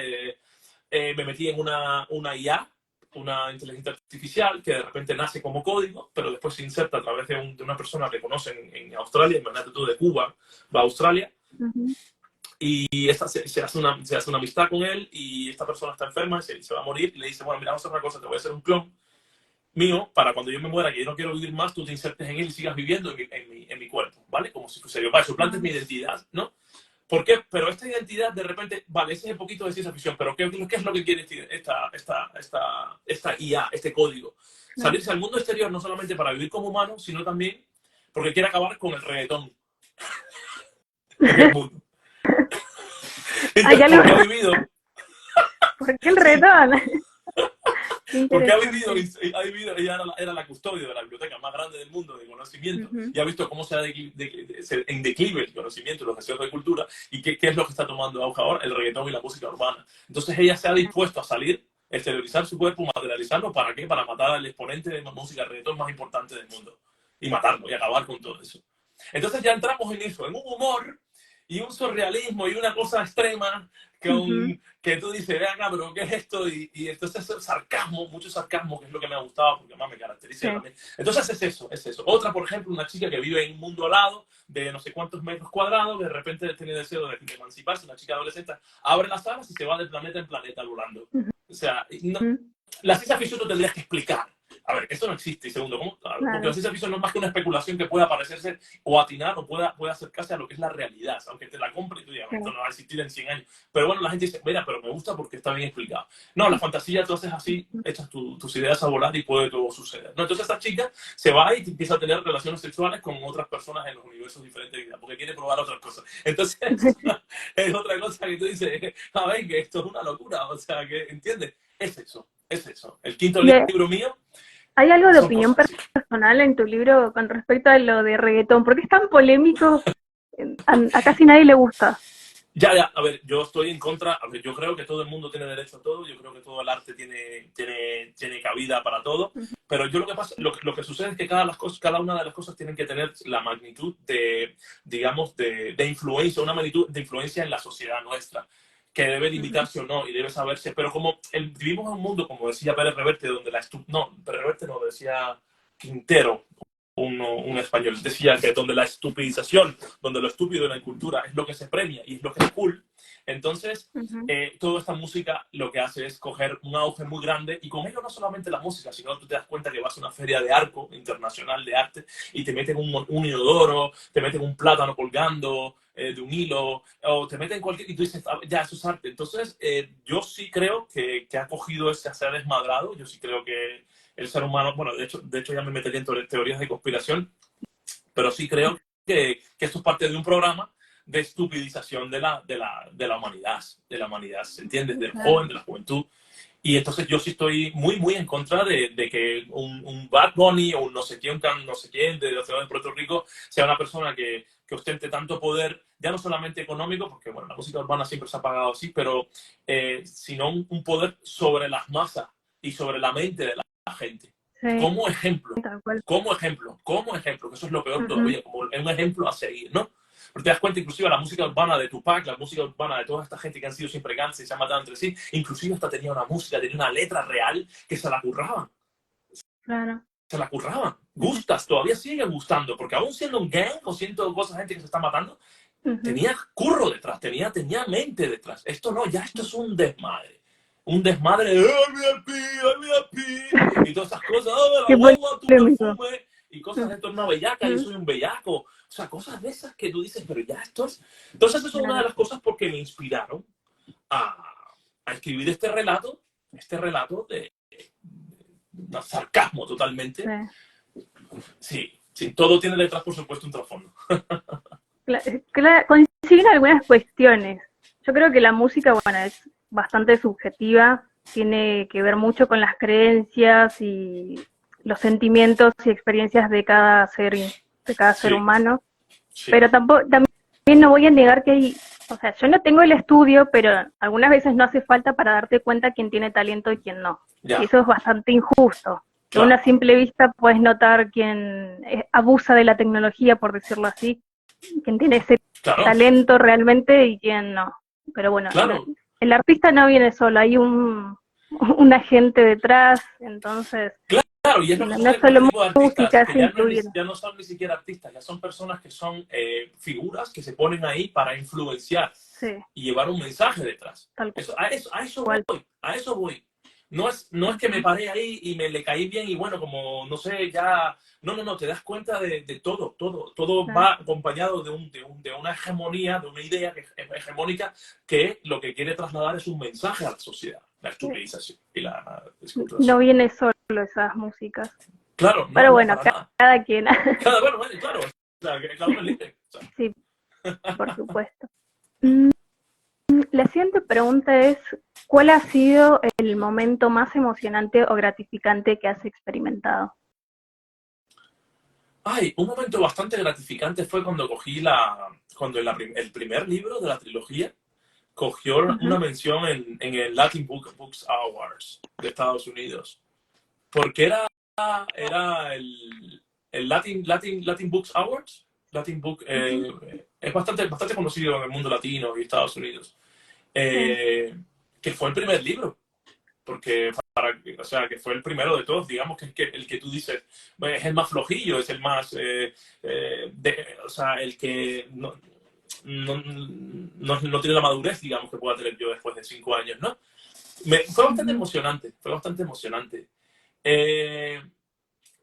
me metí en una IA, una inteligencia artificial, que de repente nace como código, pero después se inserta a través de una persona que conocen en Australia, imagínate tú, de Cuba, va a Australia, y se hace una amistad con él, y esta persona está enferma, se va a morir, y le dice, bueno, mira, vamos a hacer una cosa, te voy a hacer un clon mío, para cuando yo me muera, que yo no quiero vivir más, tú te insertes en él y sigas viviendo en mi cuerpo, ¿vale? Como si fuese yo, para suplantes mi identidad, ¿no? ¿Por qué? Pero esta identidad, de repente, vale, ese es un poquito de ciencia ficción, pero ¿qué es lo que quiere decir esta IA, este código? Salirse al mundo exterior no solamente para vivir como humano, sino también porque quiere acabar con el reggaetón en el mundo. Entonces, ¿por qué ha vivido? ¿Por qué el reggaetón? Porque ha vivido, ella era la custodia de la biblioteca más grande del mundo de conocimiento, y ha visto cómo se ha en declive el conocimiento y los deseos de cultura, y qué es lo que está tomando auge ahora, el reggaetón y la música urbana. Entonces ella se ha dispuesto a salir, exteriorizar su cuerpo, materializarlo. ¿Para qué? Para matar al exponente de música reggaetón más importante del mundo, y matarlo, y acabar con todo eso. Entonces ya entramos en eso, en un humor y un surrealismo y una cosa extrema que tú dices, venga, pero ¿qué es esto? Y entonces sarcasmo, mucho sarcasmo, que es lo que me ha gustado, porque más me caracteriza también. Entonces es eso. Otra, por ejemplo, una chica que vive en un mundo alado, de no sé cuántos metros cuadrados, de repente tiene deseo de emanciparse, una chica adolescente, abre las alas y se va de planeta en planeta volando. O sea, la ciencia ficción no tendrías que explicar. A ver, esto no existe. Y segundo, ¿cómo? Claro. Porque la ciencia ficción no es más que una especulación que pueda parecerse o atinar o pueda acercarse a lo que es la realidad. Aunque te la compre y tú digas, esto no va a existir en 100 años. Pero bueno, la gente dice, mira, pero me gusta porque está bien explicado. No, la fantasía tú haces así, echas tus ideas a volar y puede todo suceder. ¿No? Entonces esta chica se va y empieza a tener relaciones sexuales con otras personas en los universos diferentes de vida, porque quiere probar otras cosas. Entonces es otra cosa que tú dices, a ver, que esto es una locura. O sea, que, ¿entiendes? Es eso. El quinto libro mío. ¿Hay algo de opinión personal en tu libro con respecto a lo de reggaetón? ¿Por qué es tan polémico? A casi nadie le gusta. Ya, a ver, yo estoy en contra, a ver, yo creo que todo el mundo tiene derecho a todo, yo creo que todo el arte tiene cabida para todo, pero yo lo que pasa, lo que sucede es que cada una de las cosas tienen que tener la magnitud de, digamos, de influencia, una magnitud de influencia en la sociedad nuestra, que debe limitarse o no, y debe saberse, pero como vivimos en un mundo, como decía Pérez Reverte, donde Pérez Reverte no, decía Quintero, un español, decía que donde la estupidización, donde lo estúpido en la cultura es lo que se premia y es lo que es cool, entonces toda esta música lo que hace es coger un auge muy grande, y con ello no solamente la música, sino tú te das cuenta que vas a una feria de arco internacional de arte y te meten un inodoro, te meten un plátano colgando de un hilo, o te meten cualquier, y tú dices, ah, ya, eso es arte. Entonces yo sí creo que ha cogido ese, se ha desmadrado, yo sí creo que el ser humano, bueno, de hecho ya me metería en teorías de conspiración, pero sí creo que esto es parte de un programa de estupidización de la humanidad, ¿se entiende? Del joven, de la juventud. Y entonces yo sí estoy muy, muy en contra de que un Bad Bunny o un no sé quién, no sé quién de la ciudad de Puerto Rico sea una persona que ostente tanto poder, ya no solamente económico, porque bueno, la música urbana siempre se ha pagado así, pero sino un poder sobre las masas y sobre la mente de la gente. Sí, Como ejemplo, tal cual. que eso es lo peor todavía, como un ejemplo a seguir, ¿no? Pero te das cuenta, inclusive la música urbana de Tupac, la música urbana de toda esta gente que han sido siempre gangsters y se han matado entre sí, inclusive hasta tenía una música, tenía una letra real que se la curraban. Claro. Se la curraban. Gustas, todavía siguen gustando, porque aún siendo un gang o siendo cosas, gente que se está matando, tenía curro detrás, tenía mente detrás. Esto no, ya esto es un desmadre. Un desmadre de y todas esas cosas, la guagua, tu perfume, y cosas de esto es una bellaca, yo soy un bellaco. O sea, cosas de esas que tú dices, pero ya esto es. Entonces, eso es una de las cosas porque me inspiraron a escribir este relato de sarcasmo totalmente. Sí, sí, todo tiene detrás, por supuesto, un trasfondo. Coinciden algunas cuestiones. Yo creo que la música, bueno, es bastante subjetiva, tiene que ver mucho con las creencias y los sentimientos y experiencias de cada ser humano. Sí. Pero también no voy a negar que hay, o sea, yo no tengo el estudio, pero algunas veces no hace falta para darte cuenta quién tiene talento y quién no. Ya. Y eso es bastante injusto. Claro. A una simple vista puedes notar quién abusa de la tecnología, por decirlo así, quién tiene ese talento realmente y quién no. Pero bueno, el artista no viene solo, hay un agente detrás, entonces... Claro, y es lo que no es solo música, que ya no son ni siquiera artistas, ya son personas que son figuras que se ponen ahí para influenciar y llevar un mensaje detrás. A eso voy. No es que me paré ahí y me le caí bien y bueno, como no sé, ya... No, te das cuenta de todo va acompañado de una hegemonía, de una idea hegemónica que lo que quiere trasladar es un mensaje a la sociedad, la estupidización y la disculpación. No viene solo esas músicas. Claro, pero bueno, cada quien. Claro, cada uno es libre. Sí, por supuesto. La siguiente pregunta es, ¿cuál ha sido el momento más emocionante o gratificante que has experimentado? Un momento bastante gratificante fue cuando cogí el primer libro de la trilogía cogió una mención en el Latin Books Awards de Estados Unidos. Porque era el Latin Books Awards. Latin Book es bastante conocido en el mundo latino y Estados Unidos. Que fue el primer libro. Porque o sea, que fue el primero de todos, digamos que es el que tú dices, es el más flojillo, es el más, o sea, el que no tiene la madurez, digamos, que pueda tener yo después de 5 años, ¿no? Fue bastante emocionante.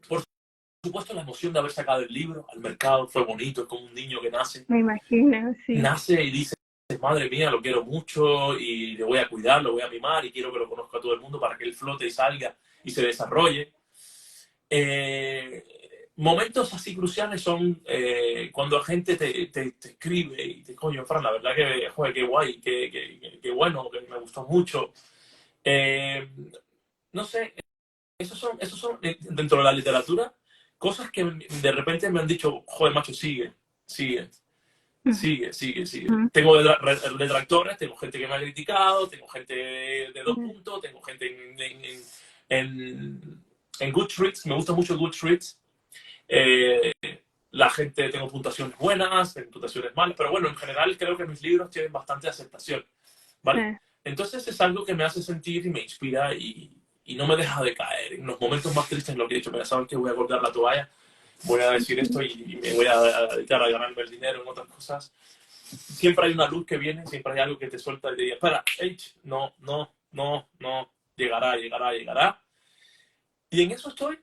Por supuesto, la emoción de haber sacado el libro al mercado fue bonito, es como un niño que nace. Me imagino, sí. Nace y dice, madre mía, lo quiero mucho y le voy a cuidar, lo voy a mimar y quiero que lo conozca todo el mundo para que él flote y salga y se desarrolle. Momentos así cruciales son cuando la gente te escribe y te coño, Fran, la verdad que, joder, qué guay, qué bueno, que me gustó mucho. No sé, esos son dentro de la literatura cosas que de repente me han dicho, joder, macho, sigue. Sigue, sigue, sigue. Mm. Tengo detractores, tengo gente que me ha criticado, tengo gente de 2 puntos, tengo gente en Goodreads, me gusta mucho Goodreads. Eh, la gente, tengo puntuaciones buenas, tengo puntuaciones malas, pero bueno, en general creo que mis libros tienen bastante aceptación, ¿vale? Entonces es algo que me hace sentir y me inspira y no me deja de caer. En los momentos más tristes, lo que he dicho, ya saben que voy a colgar la toalla, voy a decir esto y me voy a dedicar a ganarme el dinero en otras cosas. Siempre hay una luz que viene, siempre hay algo que te suelta y te dice, espera, no, no, no, no, llegará, llegará, llegará. Y en eso estoy.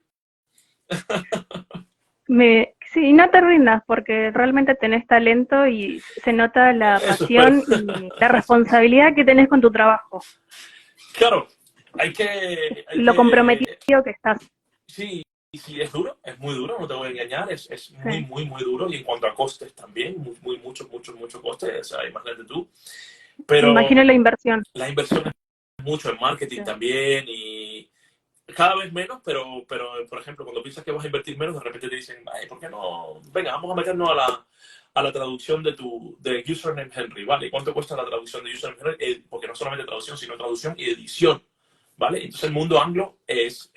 Sí, no te rindas porque realmente tenés talento y se nota la Eso espero. pasión y la responsabilidad que tenés con tu trabajo. Claro, hay que... Lo comprometido que estás. Sí, sí, es duro, es muy duro, no te voy a engañar, es muy, Sí. muy, muy duro. Y en cuanto a costes también, muchos costes, o sea, imagínate tú. Me Pero imagino la inversión. la inversión es mucho en marketing Sí. también y cada vez menos, pero por ejemplo, cuando piensas que vas a invertir menos, de repente te dicen, ay, ¿por qué no? Venga, vamos a meternos a la traducción de username Henry, ¿vale? ¿Y cuánto cuesta la traducción de username Henry? Porque no solamente traducción, sino traducción y edición, ¿vale? Entonces el mundo anglo es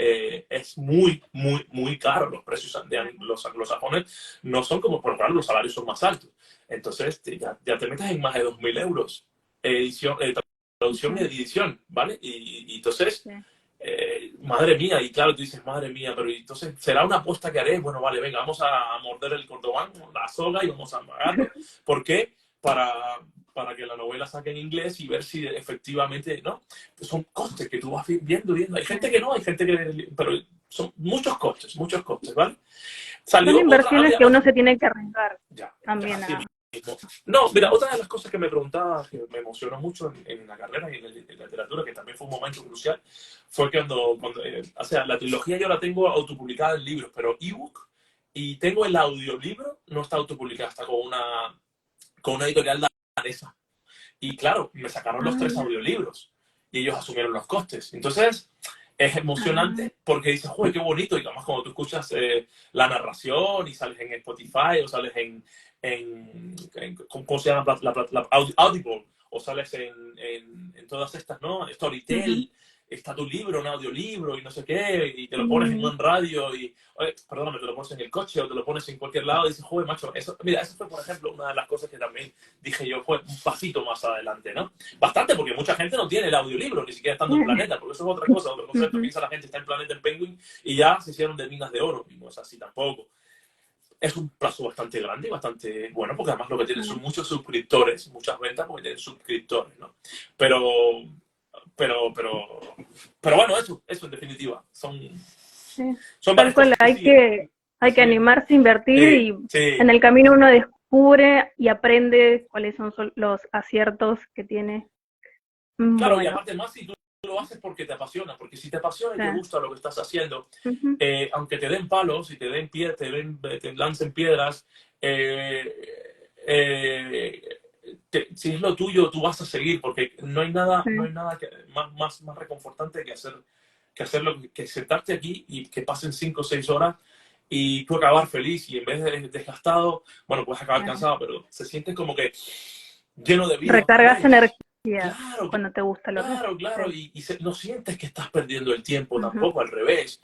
muy, muy, muy caro. Los precios de los anglosajones no son como, por ejemplo, los salarios son más altos. Entonces ya te metes en más de 2.000 euros. Edición, traducción y edición, ¿vale? Y entonces... Sí. Madre mía, y claro, tú dices, madre mía, pero entonces, ¿será una apuesta que haré? Bueno, vale, venga, vamos a morder el cordobán, la soga y vamos a pagarlo. ¿Por qué? Para que la novela saque en inglés y ver si efectivamente, ¿no? Son costes que tú vas viendo. Hay gente que no, hay gente que... Pero son muchos costes, ¿vale? Son Salió otra... inversiones que uno se tiene que arriesgar también. Así mismo. No, mira, otra de las cosas que me preguntaba, que me emocionó mucho en la carrera y en la literatura, que también fue un momento crucial, fue cuando o sea, la trilogía yo la tengo autopublicada en libros, pero ebook, y tengo el audiolibro, no está autopublicada, está con una editorial danesa. Y claro, me sacaron los 3 audiolibros y ellos asumieron los costes. Entonces, es emocionante porque dices, joder, qué bonito. Y además, cuando tú escuchas la narración y sales en Spotify o sales ¿cómo se llama? Audible, o sales en todas estas, ¿no? Storytel, está tu libro, un audiolibro y no sé qué, y te lo pones en un radio y, perdóname, te lo pones en el coche o te lo pones en cualquier lado y dices, joder, macho, eso, mira, eso fue, por ejemplo, una de las cosas que también dije yo, fue un pasito más adelante, ¿no? Bastante, porque mucha gente no tiene el audiolibro, ni siquiera estando en Planeta, porque eso es otra cosa, otro concepto. Piensa la gente está en Planeta en Penguin y ya se hicieron de minas de oro, y no es así tampoco. Es un plazo bastante grande y bastante bueno, porque además lo que tienen son muchos suscriptores, muchas ventas porque tienen suscriptores, ¿no? Pero bueno, eso en definitiva, son Tal varias cual, cosas que sí. hay que animarse a invertir y Sí. en el camino uno descubre y aprende cuáles son los aciertos que tiene. Claro, Bueno. y aparte más si tú lo haces porque te apasiona, porque si te apasiona y te gusta lo que estás haciendo, aunque te den palos y te lancen piedras, si es lo tuyo, tú vas a seguir, porque no hay nada más reconfortante que hacerlo, que sentarte aquí y que pasen 5 o 6 horas y tú acabar feliz y en vez de desgastado, bueno, puedes acabar cansado, pero se siente como que lleno de vida. Recargas energía Claro, cuando te gusta lo que claro, y no sientes que estás perdiendo el tiempo tampoco, al revés.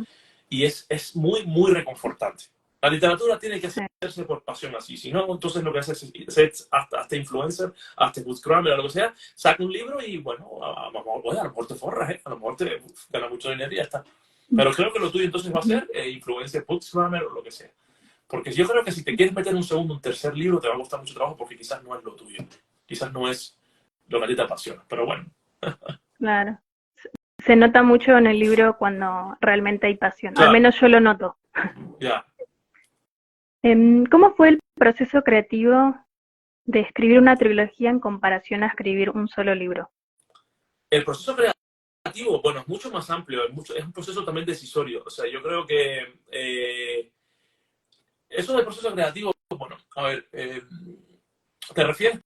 Y es muy, muy reconfortante. La literatura tiene que hacerse por pasión así, si no, entonces lo que haces es hasta influencer, hasta bookstagrammer, o lo que sea, saca un libro y bueno, a lo mejor te forras, a lo mejor te ganas mucho dinero y ya está. Pero creo que lo tuyo entonces va a ser influencer, bookstagrammer o lo que sea. Porque yo creo que si te quieres meter un segundo, un tercer libro, te va a costar mucho trabajo porque quizás no es lo tuyo. Quizás no es lo que a ti te apasiona, pero bueno. Claro. Se nota mucho en el libro cuando realmente hay pasión. Claro. Al menos yo lo noto. Ya. ¿Cómo fue el proceso creativo de escribir una trilogía en comparación a escribir un solo libro? El proceso creativo, bueno, es mucho más amplio, es un proceso también decisorio. O sea, yo creo que eso del proceso creativo, bueno, a ver, ¿te refieres,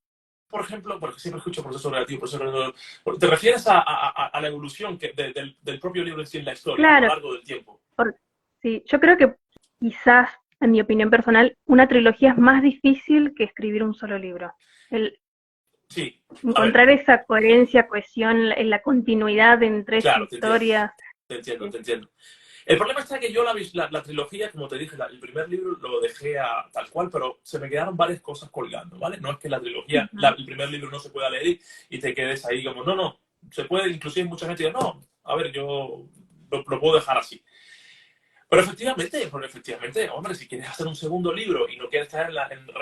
por ejemplo, porque siempre escucho proceso creativo, ¿te refieres a la evolución del propio libro en sí en la historia, a lo largo del tiempo? Sí, yo creo que quizás en mi opinión personal, una trilogía es más difícil que escribir un solo libro. Sí. Encontrar esa coherencia, cohesión, en la continuidad entre claro, historias. Te entiendo. El problema está que yo la trilogía, como te dije, el primer libro lo dejé tal cual, pero se me quedaron varias cosas colgando, ¿vale? No es que la trilogía, el primer libro no se pueda leer y te quedes ahí como, no, se puede, inclusive mucha gente dice, no, a ver, yo lo puedo dejar así. Pero efectivamente, hombre, si quieres hacer un segundo libro y no quieres estar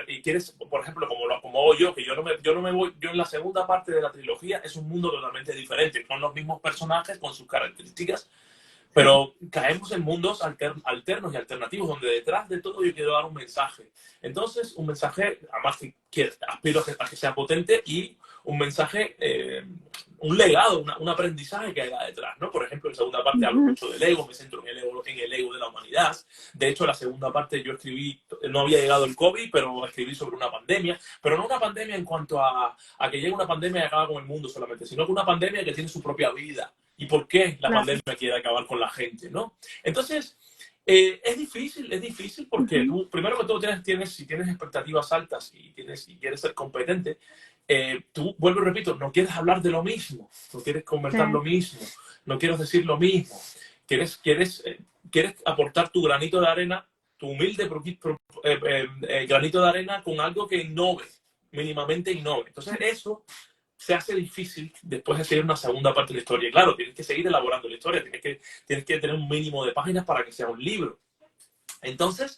y quieres, por ejemplo, como hago yo, que yo no me voy, yo en la segunda parte de la trilogía es un mundo totalmente diferente, son los mismos personajes con sus características, pero caemos en mundos alternos y alternativos, donde detrás de todo yo quiero dar un mensaje. Entonces, un mensaje, además que aspiro a que sea potente y un mensaje, un legado, un aprendizaje que haya detrás, ¿no? Por ejemplo, en la segunda parte hablo mucho del ego, me centro en el ego de la humanidad. De hecho, en la segunda parte yo escribí, no había llegado el COVID, pero escribí sobre una pandemia, pero no una pandemia en cuanto a que llegue una pandemia y acaba con el mundo solamente, sino que una pandemia que tiene su propia vida. ¿Y por qué la pandemia quiere acabar con la gente, no? Entonces, es difícil porque tú, primero que todo, si tienes expectativas altas y quieres ser competente, tú, vuelvo y repito, no quieres hablar de lo mismo, no quieres conversar lo mismo, no quieres decir lo mismo, quieres aportar tu granito de arena, tu humilde granito de arena con algo que innove, mínimamente innove. Entonces, eso se hace difícil después de seguir una segunda parte de la historia. Y claro, tienes que seguir elaborando la historia, tienes que tener un mínimo de páginas para que sea un libro. Entonces,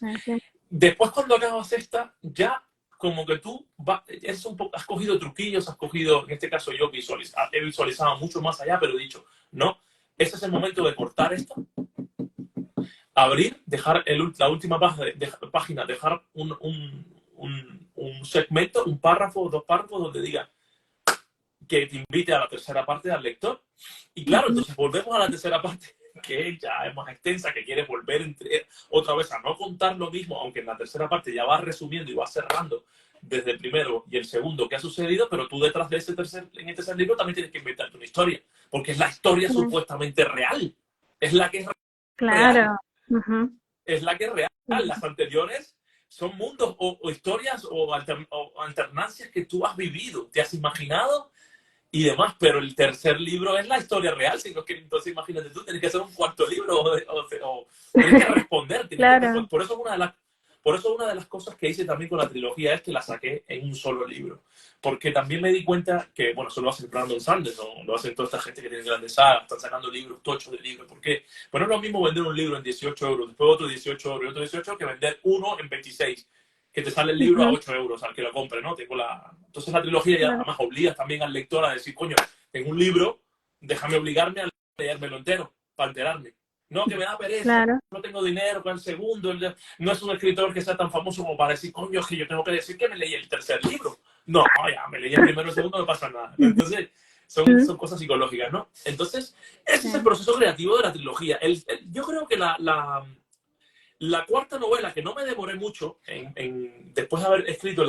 después cuando acabas esta, ya como que tú has cogido truquillos, has cogido, en este caso yo he visualizado mucho más allá, pero he dicho, no, ese es el momento de cortar esto, abrir, dejar la última página, dejar un segmento, un párrafo, 2 párrafos donde diga que te invite a la tercera parte al lector. Y claro, entonces volvemos a la tercera parte, que ya es más extensa, que quiere volver otra vez a no contar lo mismo, aunque en la tercera parte ya vas resumiendo y vas cerrando desde el primero y el segundo que ha sucedido, pero tú detrás de en el tercer libro también tienes que inventarte una historia, porque es la historia supuestamente real. Es la que es real. Es la que es real. Las anteriores son mundos o historias o alternancias que tú has vivido, te has imaginado y demás, pero el tercer libro es la historia real, sino que entonces imagínate tú, tienes que hacer un cuarto libro o tienes que responder. Por eso una de las cosas que hice también con la trilogía es que la saqué en un solo libro, porque también me di cuenta que, bueno, eso lo hacen Brandon Sanderson, ¿no? Lo hacen toda esta gente que tiene grandes sagas, están sacando libros, tochos de libros, ¿por qué? Pues no es lo mismo vender un libro en 18 euros, después otro 18 euros y otro 18, que vender uno en 26, que te sale el libro a 8 euros al que lo compre, ¿no? Entonces la trilogía ya además obliga también al lector a decir, coño, en un libro, déjame obligarme a leérmelo entero, para enterarme. No, que me da pereza, no tengo dinero para el segundo, no es un escritor que sea tan famoso como para decir, coño, es que yo tengo que decir que me leí el tercer libro. No, ya, me leí el primero y el segundo, no pasa nada. Entonces, son cosas psicológicas, ¿no? Entonces, ese es el proceso creativo de la trilogía. Yo creo que la cuarta novela, que no me demoré mucho después de haber escrito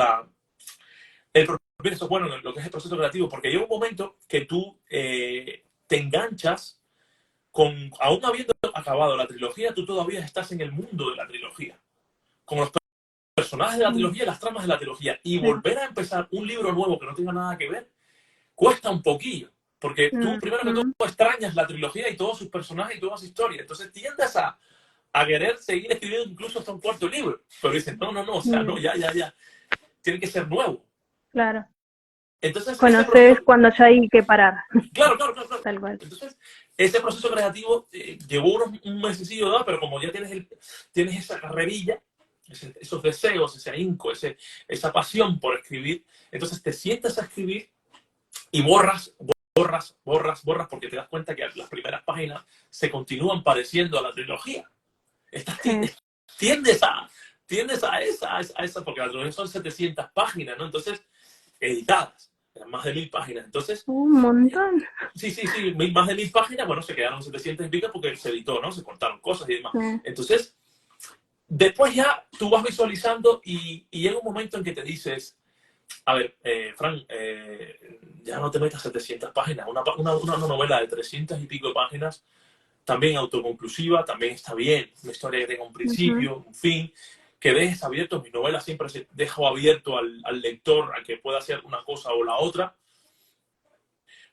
bueno, lo que es el proceso creativo, porque llega un momento que tú te enganchas aún habiendo acabado la trilogía, tú todavía estás en el mundo de la trilogía, con los personajes de la trilogía y las tramas de la trilogía, y volver a empezar un libro nuevo que no tenga nada que ver, cuesta un poquillo, porque tú primero que todo extrañas la trilogía y todos sus personajes y todas sus historias, entonces tiendes a querer seguir escribiendo incluso hasta un cuarto libro, pero dicen, no, o sea, no, ya, tiene que ser nuevo. Claro. Entonces, conoces cuando ya hay que parar. Claro. Tal cual. Entonces, ese proceso creativo llevó un mesecillo, ¿no? Pero como ya tienes esa carrerilla, esos deseos, ese ahínco, esa pasión por escribir, entonces te sientas a escribir y borras, porque te das cuenta que las primeras páginas se continúan pareciendo a la trilogía. Tiendes a esa, porque la trilogía son 700 páginas, ¿no? Entonces, editadas, más de 1000 páginas. Entonces, un montón. Sí, más de 1000 páginas, bueno, se quedaron 700 y pico porque se editó, ¿no? Se cortaron cosas y demás. Entonces, después ya tú vas visualizando y llega un momento en que te dices, a ver, Fran, ya no te metas 700 páginas. Una novela de 300 y pico páginas, también autoconclusiva, también está bien. Una historia que tenga un principio, un fin, que dejes abierto. Mi novela siempre se deja abierto al lector a que pueda hacer una cosa o la otra.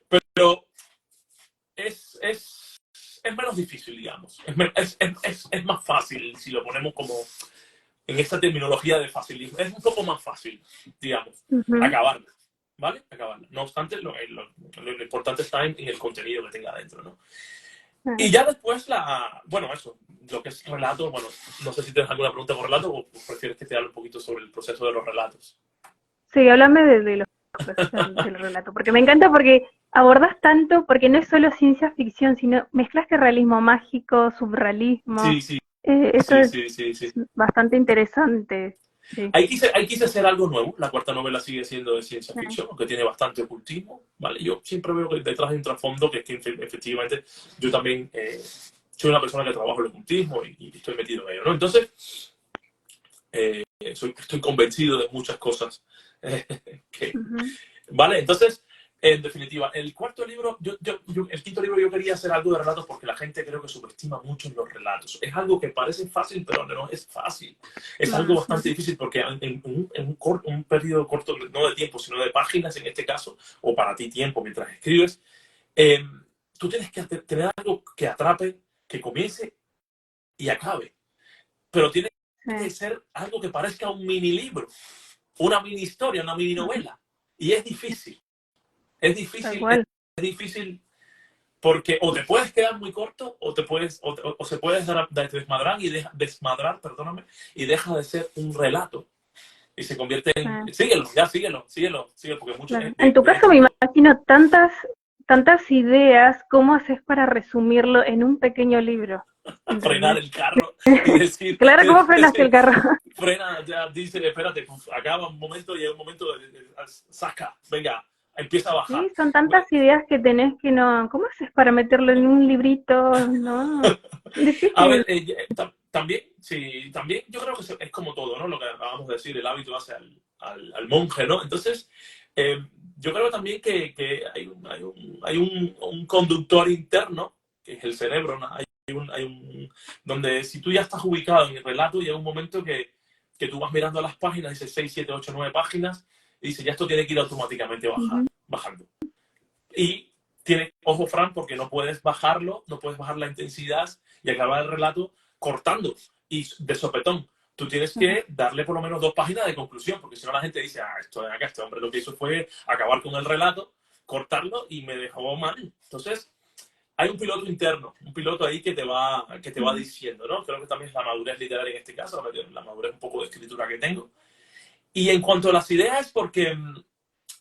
Pero es menos difícil, digamos. Es más fácil si lo ponemos como en esta terminología de facilismo. Es un poco más fácil, digamos, acabarla. ¿Vale? Acabarla. No obstante, lo importante está en el contenido que tenga dentro, ¿no? Y ya después bueno, eso, lo que es relato, bueno, no sé si tienes alguna pregunta por relato o prefieres que te hable un poquito sobre el proceso de los relatos. Sí, háblame de los procesos del relato, porque me encanta porque abordas tanto, porque no es solo ciencia ficción, sino mezclaste realismo mágico, surrealismo. Sí, Eso es sí. bastante interesante. Sí. Ahí quise hacer algo nuevo. La cuarta novela sigue siendo de ciencia ficción, aunque tiene bastante ocultismo, ¿vale? Yo siempre veo que detrás hay un trasfondo que es que efectivamente yo también soy una persona que trabaja en el ocultismo y estoy metido en ello, ¿no? Entonces, estoy convencido de muchas cosas. ¿Vale? Entonces, en definitiva, el cuarto libro, el quinto libro yo quería hacer algo de relatos porque la gente creo que subestima mucho los relatos. Es algo que parece fácil, pero no es fácil. Es algo bastante difícil porque en un periodo corto, no de tiempo, sino de páginas en este caso, o para ti tiempo mientras escribes, tú tienes que tener algo que atrape, que comience y acabe. Pero tiene que ser algo que parezca un mini libro, una mini historia, una mini novela. Y es difícil. Es difícil porque o te puedes quedar muy corto o se puede desmadrar, perdóname, y deja de ser un relato y se convierte en síguelo, porque mucho en tu caso me imagino tantas ideas, ¿cómo haces para resumirlo en un pequeño libro? Frenar el carro y decir claro, ¿cómo frenaste el carro? Frena, ya dice, espérate, acaba un momento y hay un momento saca, venga, empieza a bajar. Sí, son tantas ideas que tenés que no... ¿Cómo haces para meterlo en un librito? No, difícil. A ver, también yo creo que es como todo, ¿no? Lo que acabamos de decir, el hábito hace al monje, ¿no? Entonces, yo creo también que hay un conductor interno, que es el cerebro, ¿no? Donde si tú ya estás ubicado en el relato, llega un momento que tú vas mirando las páginas, dice 6, 7, 8, 9 páginas, y dice, ya esto tiene que ir automáticamente bajando. Y ojo, Fran, porque no puedes bajarlo, no puedes bajar la intensidad y acabar el relato cortando y de sopetón. Tú tienes que darle por lo menos 2 páginas de conclusión, porque si no la gente dice, este hombre lo que hizo fue acabar con el relato, cortarlo y me dejó mal. Entonces, hay un piloto interno, un piloto ahí que te va diciendo, ¿no? Creo que también es la madurez literaria en este caso, la madurez un poco de escritura que tengo. Y en cuanto a las ideas, porque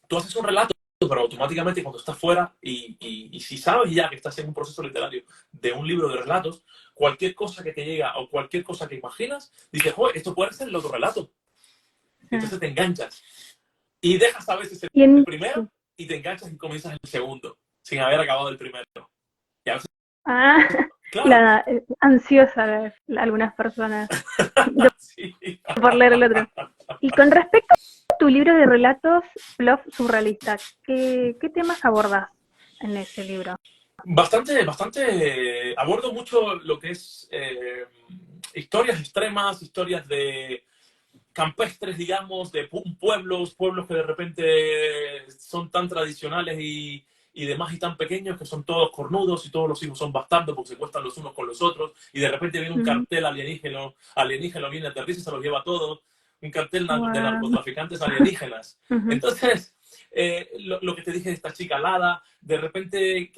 tú haces un relato, pero automáticamente cuando estás fuera y si sabes ya que estás en un proceso literario de un libro de relatos, cualquier cosa que te llega o cualquier cosa que imaginas, dices, joder, esto puede ser el otro relato. Entonces te enganchas. Y dejas a veces el primero y te enganchas y comienzas el segundo, sin haber acabado el primero. Y a veces, claro. Ansiosa algunas personas sí. por leer el otro. Y con respecto a tu libro de relatos, Fluff Surrealista, ¿qué temas abordas en ese libro? Bastante, abordo mucho lo que es historias extremas, historias de campestres, digamos, de pueblos que de repente son tan tradicionales y demás y tan pequeños que son todos cornudos y todos los hijos son bastardos porque se cuestan los unos con los otros y de repente viene un cartel alienígena viene, aterriza y se los lleva a todos, un cartel de narcotraficantes alienígenas. Los lo que te dije de esta chica alada, de repente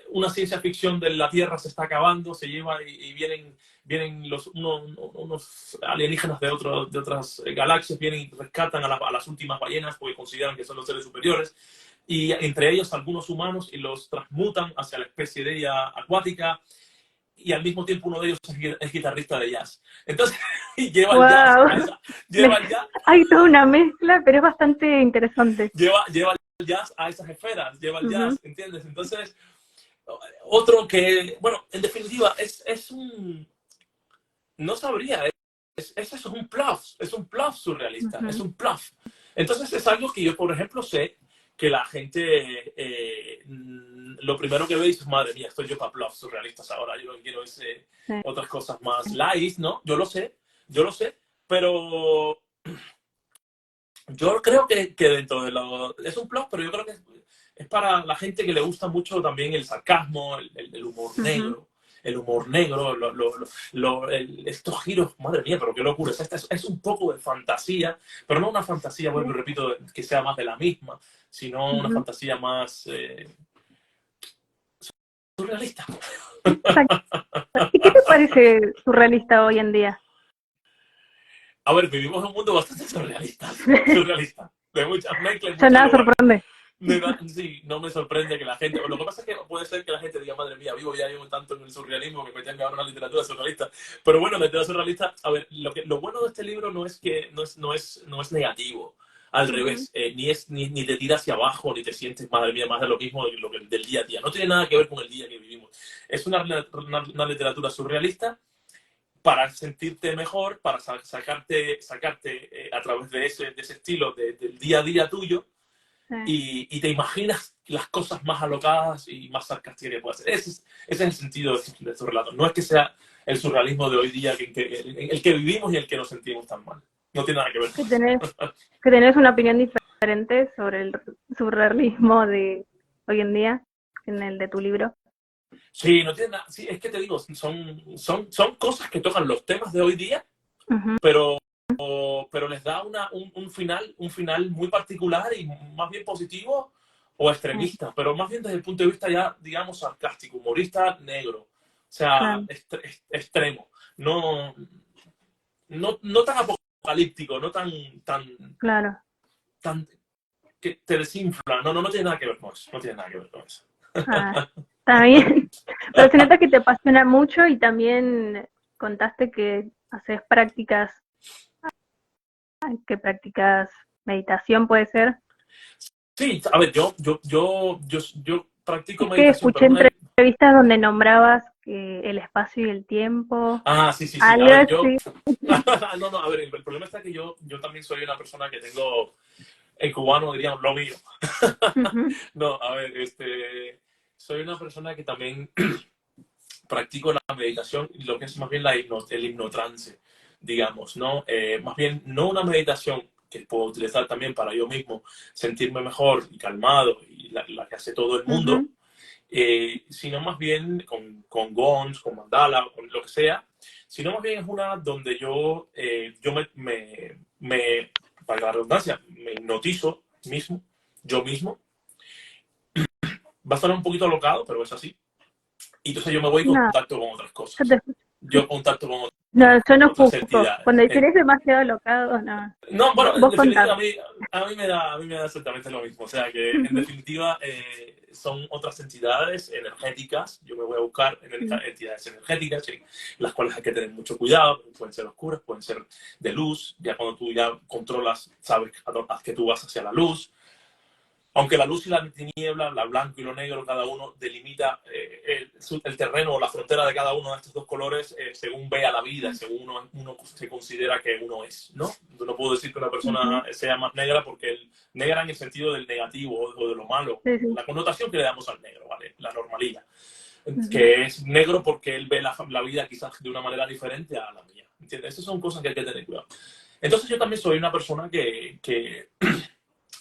una ciencia ficción de la Tierra se está acabando, se lleva y vienen unos alienígenas de otras galaxias, vienen y rescatan a las últimas ballenas porque consideran que son los seres superiores, y entre ellos algunos humanos y los transmutan hacia la especie de ella acuática, y al mismo tiempo uno de ellos es guitarrista de jazz. Entonces, lleva el jazz. Hay toda una mezcla, pero es bastante interesante. Lleva el jazz a esas esferas, lleva el jazz, ¿entiendes? Entonces, otro que, bueno, en definitiva, es un... No sabría, es un bluff surrealista, es un bluff. Entonces es algo que yo, por ejemplo, sé que la gente lo primero que ve es, madre mía, estoy yo para bluffs surrealistas ahora, yo quiero otras cosas más light, ¿no? Yo lo sé, Pero yo creo que dentro de lo... Es un plus, pero yo creo que es para la gente que le gusta mucho también el sarcasmo, el humor negro. El humor negro, estos giros, madre mía, pero qué locura. Es un poco de fantasía, pero no una fantasía, vuelvo y repito, que sea más de la misma, sino una fantasía más surrealista. ¿Y qué te parece surrealista hoy en día? A ver, vivimos en un mundo bastante surrealista, de muchas mezclas. Ya nada sorprende. Sí, no me sorprende que la gente... Lo que pasa es que puede ser que la gente diga, madre mía, llevo tanto en el surrealismo que me tenga ahora una literatura surrealista. Pero bueno, la literatura surrealista, a ver, lo bueno de este libro no es que no es negativo. Al revés, ni te tira hacia abajo, ni te sientes, madre mía, más de lo mismo del día a día. No tiene nada que ver con el día que vivimos. Es una literatura surrealista para sentirte mejor, para sacarte a través de ese estilo del día a día tuyo. Y te imaginas las cosas más alocadas y más sarcásticas que puede ser. Ese es el sentido de estos relatos. No es que sea el surrealismo de hoy día el que vivimos y el que nos sentimos tan mal. No tiene nada que ver con eso. Que tenés una opinión diferente sobre el surrealismo de hoy en día en el de tu libro. Sí, no tiene nada. Sí, es que te digo, son cosas que tocan los temas de hoy día, pero les da un final muy particular y más bien positivo o extremista, pero más bien desde el punto de vista ya, digamos, sarcástico, humorista negro, o sea, extremo, no tan apocalíptico, no tan que te desinfla, no tiene nada que ver con eso, no tiene nada que ver con eso. Está bien, pero se nota que te apasiona mucho y también contaste que haces prácticas meditación, ¿puede ser? Sí, a ver, yo practico meditación. escuché entrevistas donde nombrabas el espacio y el tiempo. Sí. A ver, a ver, el problema está que yo también soy una persona que tengo, en cubano diríamos lo mío. No, a ver, soy una persona que también practico la meditación, lo que es más bien el hipnotrance, digamos, ¿no? Más bien, no una meditación que puedo utilizar también para yo mismo sentirme mejor y calmado, y la que hace todo el mundo, sino más bien con gongs, con mandala, con lo que sea, sino más bien es una donde yo para la redundancia, me hipnotizo yo mismo. Va a sonar un poquito alocado, pero es así. Y entonces yo me voy en contacto con otras cosas. Yo contacto con otras entidades. Cuando eres demasiado alocado, no. No, bueno, en definitiva, a mí me da exactamente lo mismo. O sea, que en definitiva son otras entidades energéticas. Yo me voy a buscar entidades energéticas, las cuales hay que tener mucho cuidado. Pueden ser oscuras, pueden ser de luz. Ya cuando tú ya controlas, sabes que tú vas hacia la luz. Aunque la luz y la tiniebla, la blanco y lo negro, cada uno delimita el terreno o la frontera de cada uno de estos dos colores según vea la vida, según uno se considera que uno es, ¿no? No puedo decir que una persona sea más negra porque negra en el sentido del negativo o de lo malo, la connotación que le damos al negro, ¿vale? La normalidad. Que es negro porque él ve la vida quizás de una manera diferente a la mía, ¿entiendes? Esas son cosas que hay que tener cuidado. Entonces yo también soy una persona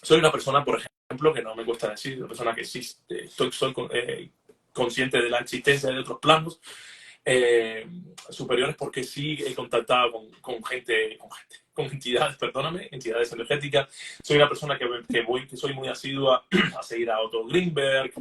soy una persona, por ejemplo, que no me cuesta decir, una persona que existe, soy consciente de la existencia de otros planos superiores porque sí he contactado con entidades energéticas. Soy una persona que soy muy asidua a seguir a Otto Greenberg,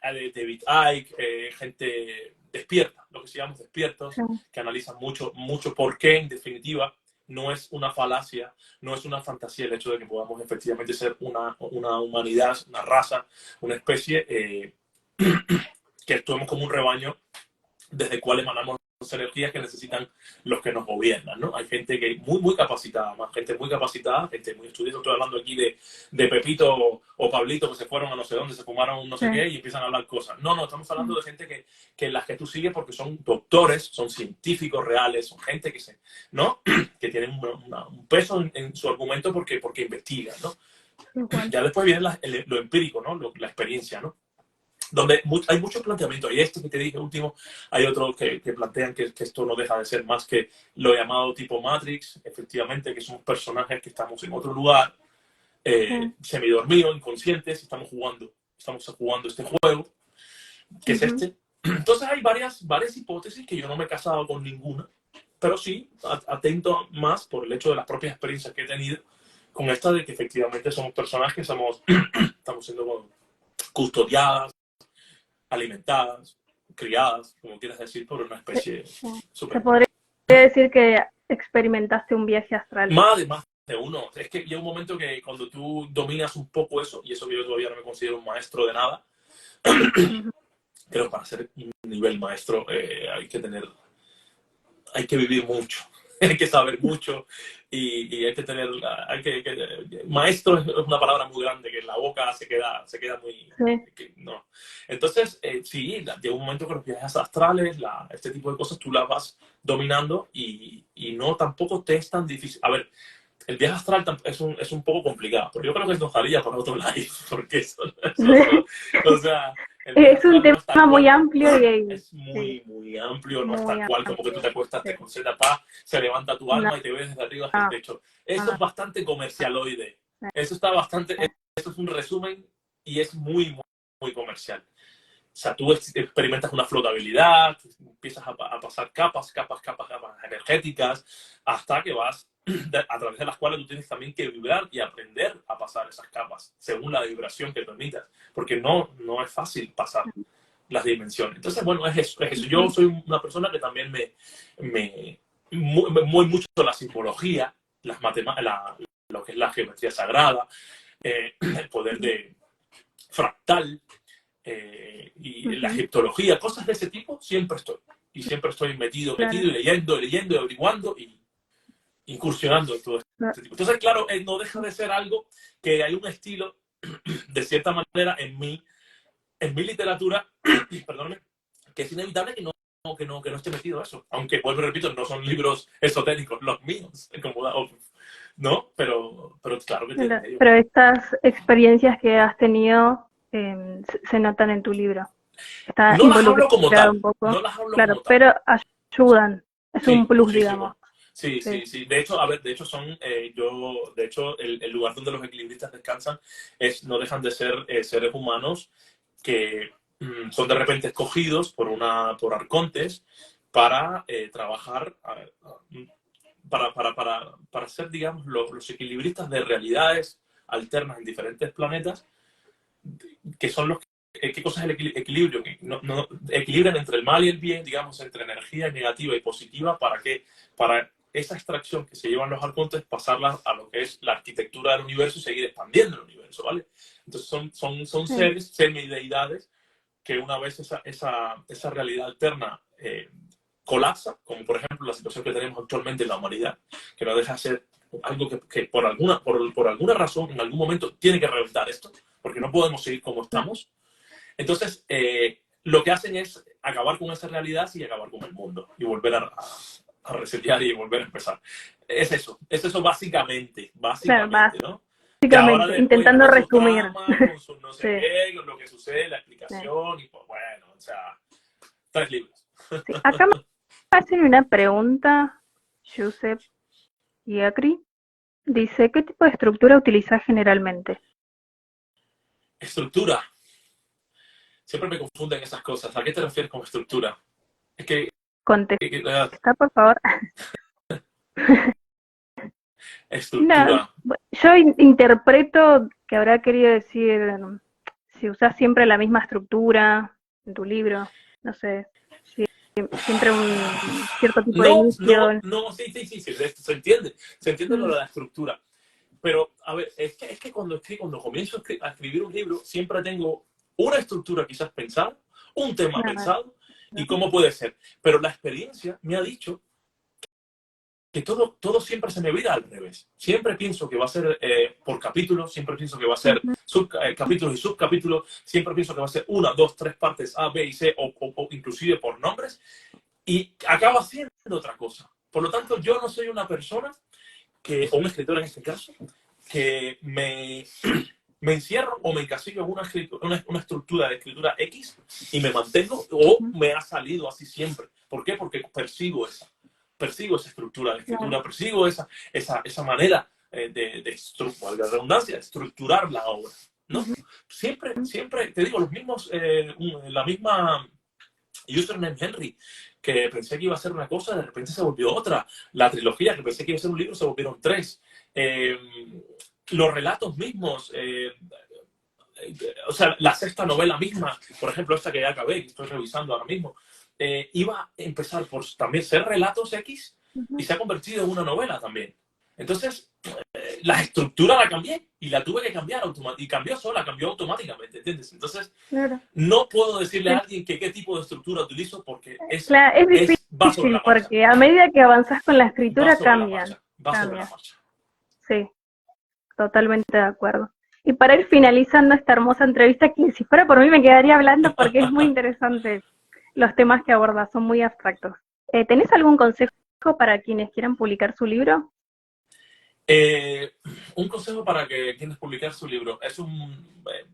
a David Icke, gente despierta, lo que se llama despiertos, que analizan mucho por qué, en definitiva, no es una falacia, no es una fantasía el hecho de que podamos efectivamente ser una humanidad, una raza, una especie que actuemos como un rebaño desde el cual emanamos las energías que necesitan los que nos gobiernan, ¿no? Hay gente que muy capacitada, gente muy estudiosa. Estoy hablando aquí de Pepito o Pablito que se fueron a no sé dónde, se fumaron no sé qué y empiezan a hablar cosas. No, estamos hablando de gente que las que tú sigues porque son doctores, son científicos reales, son gente ¿no? Que tienen un peso en su argumento porque investigan, ¿no? Ya después viene lo empírico, ¿no? La experiencia, ¿no? donde hay muchos planteamientos. Hay este que te dije último, hay otros que plantean que esto no deja de ser más que lo llamado tipo Matrix, efectivamente, que somos personajes que estamos en otro lugar, semidormidos, inconscientes, estamos jugando este juego, que es este. Entonces hay varias hipótesis que yo no me he casado con ninguna, pero sí atento más por el hecho de las propias experiencias que he tenido con esta de que efectivamente somos personas que estamos siendo custodiadas, alimentadas, criadas, como quieras decir, por una especie super. Se podría decir que experimentaste un viaje astral. Más de uno. Es que llega un momento que cuando tú dominas un poco eso, y eso que yo todavía no me considero un maestro de nada, creo que para ser un nivel maestro hay que vivir mucho. Hay que saber mucho y hay que tener, maestro es una palabra muy grande que en la boca se queda muy, no. Entonces, sí, llega un momento que los viajes astrales, este tipo de cosas, tú las vas dominando y no tampoco te es tan difícil. A ver, el viaje astral es un poco complicado, pero yo creo que nos daría para otro live, porque eso o sea, es un tema muy amplio y es muy amplio, no es tal cual como que tú te acuestas, te concentras, se levanta tu alma y te ves desde arriba hacia el techo. Eso es bastante comercialoide. Eso es un resumen y es muy comercial. O sea, tú experimentas una flotabilidad, empiezas a pasar capas energéticas, hasta que vas a través de las cuales tú tienes también que vibrar y aprender a pasar esas capas, según la vibración que permitas, porque no es fácil pasar las dimensiones. Entonces, bueno, es eso. Yo soy una persona que también me mueve mucho la simbología, lo que es la geometría sagrada, el poder de fractal, y la egiptología, cosas de ese tipo, siempre estoy. Y siempre estoy metido y leyendo, averiguando y incursionando en todo este tipo. Entonces, claro, no deja de ser algo que hay un estilo, de cierta manera, en mi literatura, perdóname, que es inevitable que no esté metido eso. Aunque, vuelvo y repito, no son libros esotéricos los míos, ¿no? Pero claro que tiene ello. Pero estas experiencias que has tenido se notan en tu libro. Está no las hablo como tal, un poco. No las hablo claro, como tal. Pero ayudan. Es un plus, muchísimo. Digamos. Sí. De hecho, son, de hecho, el lugar donde los equilibristas descansan no dejan de ser seres humanos que son de repente escogidos por arcontes para trabajar, para ser, digamos, los equilibristas de realidades alternas en diferentes planetas, que son los ¿qué cosa es el equilibrio? Que no equilibran entre el mal y el bien, digamos, entre energía negativa y positiva, para esa extracción que se llevan los arcontes, pasarla a lo que es la arquitectura del universo y seguir expandiendo el universo, ¿vale? Entonces son seres, semideidades, que una vez esa realidad alterna colapsa, como por ejemplo la situación que tenemos actualmente en la humanidad, que no deja de ser algo que por alguna razón, en algún momento, tiene que reventar esto, porque no podemos seguir como estamos. Entonces, lo que hacen es acabar con esa realidad y acabar con el mundo y volver a resetear y volver a empezar. Es eso básicamente, ¿no? Básicamente, intentando resumir. Con su no sé qué, con lo que sucede, la explicación y pues bueno, o sea, 3 libros. Acá me hacen una pregunta, Josep Iacri. Dice, ¿qué tipo de estructura utilizas generalmente? Estructura. Siempre me confunden esas cosas. ¿A qué te refieres con estructura? Es que... Contesta, por favor. Estructura. No, yo interpreto que habrá querido decir si usas siempre la misma estructura en tu libro, no sé, si siempre un cierto tipo de inicio. Sí, se entiende lo de la estructura. Pero, a ver, es que cuando comienzo a escribir un libro, siempre tengo una estructura quizás pensada, un tema pensado, y cómo puede ser. Pero la experiencia me ha dicho que todo siempre se me vira al revés. Siempre pienso que va a ser por capítulos, siempre pienso que va a ser capítulos y subcapítulos, siempre pienso que va a ser 1, 2, 3 partes A, B y C, o inclusive por nombres, y acaba siendo otra cosa. Por lo tanto, yo no soy una persona o un escritor en este caso, que me me encierro o me encasillo en una estructura de escritura X y me mantengo, o me ha salido así siempre. ¿Por qué? Porque persigo esa estructura de escritura, persigo esa manera valga la redundancia, estructurar la obra, ¿no? Siempre, te digo, los mismos, la misma Username Henry, que pensé que iba a ser una cosa, de repente se volvió otra. La trilogía, que pensé que iba a ser un libro, se volvieron 3. Los relatos mismos, o sea, la sexta novela misma, por ejemplo, esta que ya acabé, que estoy revisando ahora mismo, iba a empezar por también ser relatos X y se ha convertido en una novela también. Entonces, la estructura la cambié y la tuve que cambiar y cambió sola, cambió automáticamente, ¿entiendes? Entonces, no puedo decirle a alguien qué tipo de estructura utilizo porque claro, es difícil porque a medida que avanzas con la escritura cambian. Va sobre la marcha. Sí, totalmente de acuerdo. Y para ir finalizando esta hermosa entrevista, que si fuera por mí me quedaría hablando porque es muy interesante los temas que abordas, son muy abstractos. ¿Tenés algún consejo para quienes quieran publicar su libro? Un consejo para que quienes publicar su libro.